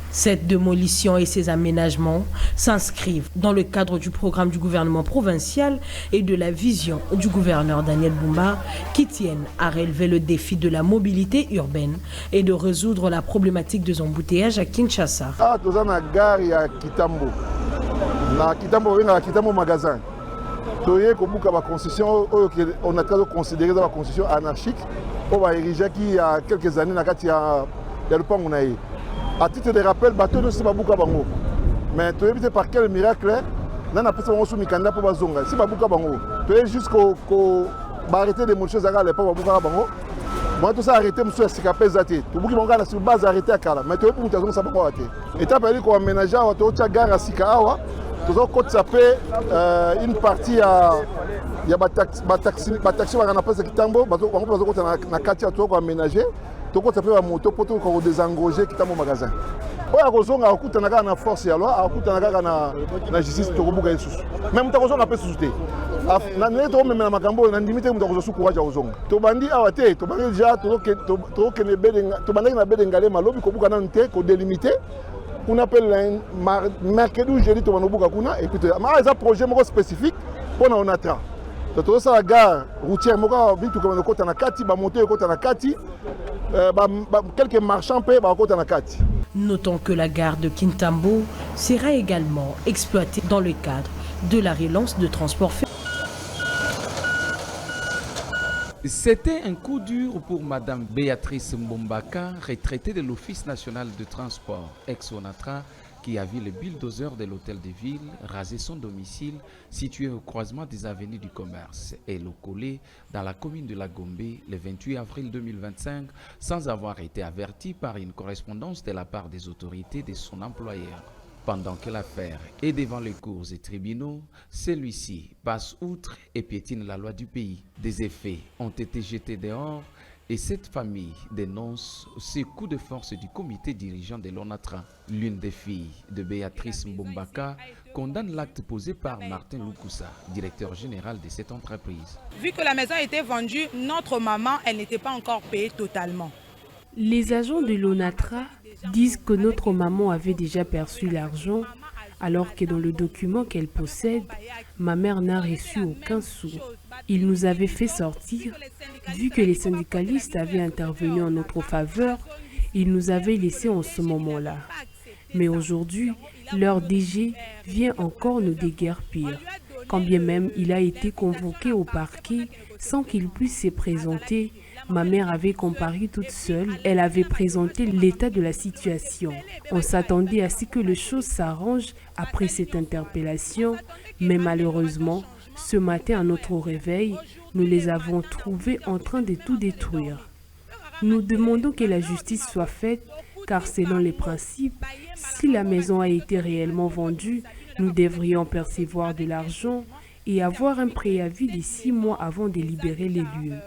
Cette démolition et ces aménagements s'inscrivent dans le cadre du programme du gouvernement provincial et de la vision du gouverneur Daniel Bumba qui tiennent à relever le défi de la mobilité urbaine et de résoudre la problématique des embouteillages à Kinshasa. Ah, nous sommes à la gare à Kitambo. Na Kitambo, on a Kitambo magasin. Toye kobuka ba concession on a considéré la concession anarchique on va ériger qui il y a quelques années na kati ya le pango na ye. À titre de rappel bateau ne se pas buka bango. Mais toye bité par quel miracle na na pesa bango sous mikanda pour bazonga. Si ba buka bango. Toye jusqu'au arrêter des choses à la pas buka bango. Moi tout ça arrêté monsieur escapé zati. To buki bango na sur base arrêté à kala. Mais toye pour mutazonga ça pas arrêter. Étape ali ko aménager wa to tia gare à Sikawa. Tout ça fait une partie à il y a taxi on a pas Kitambo na quartier to ko aménager to ko ça fait moto pour to ko désengroger Kitambo magasin oya kozonga akutana na force ya loi akutana na justice to ko buka yesu même to kozonga pe susute na ne to même na makambo na ndimite mu to ko courage kozonga to bandi awate to bandi déjà to ke ne bedenga to bandi na bedengale malobi ko buka na nte ko délimiter on appelle mercredi ou jeudi, et puis il y a un projet spécifique pour nous Onatra. Donc ça la gare routière, quelques marchands payent à Kati. Notons que la gare de Kintambo sera également exploitée dans le cadre de la relance de transport ferroviaire. C'était un coup dur pour Madame Béatrice Mbombaka, retraitée de l'Office national de transport, ex-ONATRA, qui a vu le bulldozer de l'hôtel de ville raser son domicile situé au croisement des avenues du commerce et le coller dans la commune de La Gombe le 28 avril 2025 sans avoir été averti par une correspondance de la part des autorités de son employeur. Pendant que l'affaire est devant les cours et tribunaux, celui-ci passe outre et piétine la loi du pays. Des effets ont été jetés dehors Et cette famille dénonce ces coups de force du comité dirigeant de l'ONATRA. L'une des filles de Béatrice Mbombaka condamne l'acte posé par Martin Lukusa, directeur général de cette entreprise. Vu que la maison a été vendue, notre maman, elle n'était pas encore payée totalement. Les agents de l'ONATRA disent que notre maman avait déjà perçu l'argent, alors que dans le document qu'elle possède, ma mère n'a reçu aucun sou. Ils nous avaient fait sortir, vu que les syndicalistes avaient intervenu en notre faveur, ils nous avaient laissés en ce moment-là. Mais aujourd'hui, leur DG vient encore nous déguerpir, quand bien même il a été convoqué au parquet sans qu'il puisse se présenter. Ma mère avait comparu toute seule, elle avait présenté l'état de la situation. On s'attendait à ce que les choses s'arrangent après cette interpellation, mais malheureusement, ce matin à notre réveil, nous les avons trouvés en train de tout détruire. Nous demandons que la justice soit faite, car selon les principes, si la maison a été réellement vendue, nous devrions percevoir de l'argent et avoir un préavis de 6 mois avant de libérer les lieux.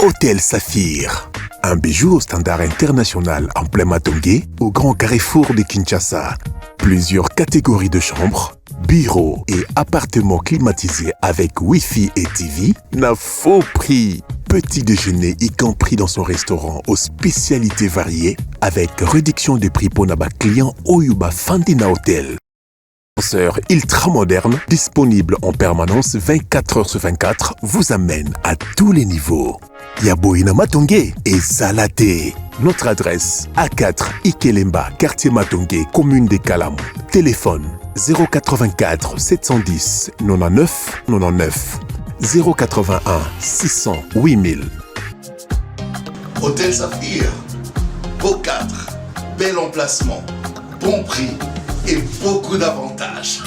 Hôtel Saphir, un bijou au standard international en plein Matongé, au grand carrefour de Kinshasa. Plusieurs catégories de chambres, bureaux et appartements climatisés avec Wi-Fi et TV n'a faux prix. Petit déjeuner y compris dans son restaurant aux spécialités variées avec réduction des prix pour naba clients Oyuba Fandina Hotel. Ascenseur ultra moderne, disponible en permanence 24 heures sur 24, vous amène à tous les niveaux. Yaboina Matongé et Zalaté. Notre adresse A4 Ikelemba, quartier Matongé, commune des Kalam. Téléphone 084 710 99 99 081 600 8000. Hôtel Saphir, beau cadre, bel emplacement, bon prix et beaucoup d'avantages.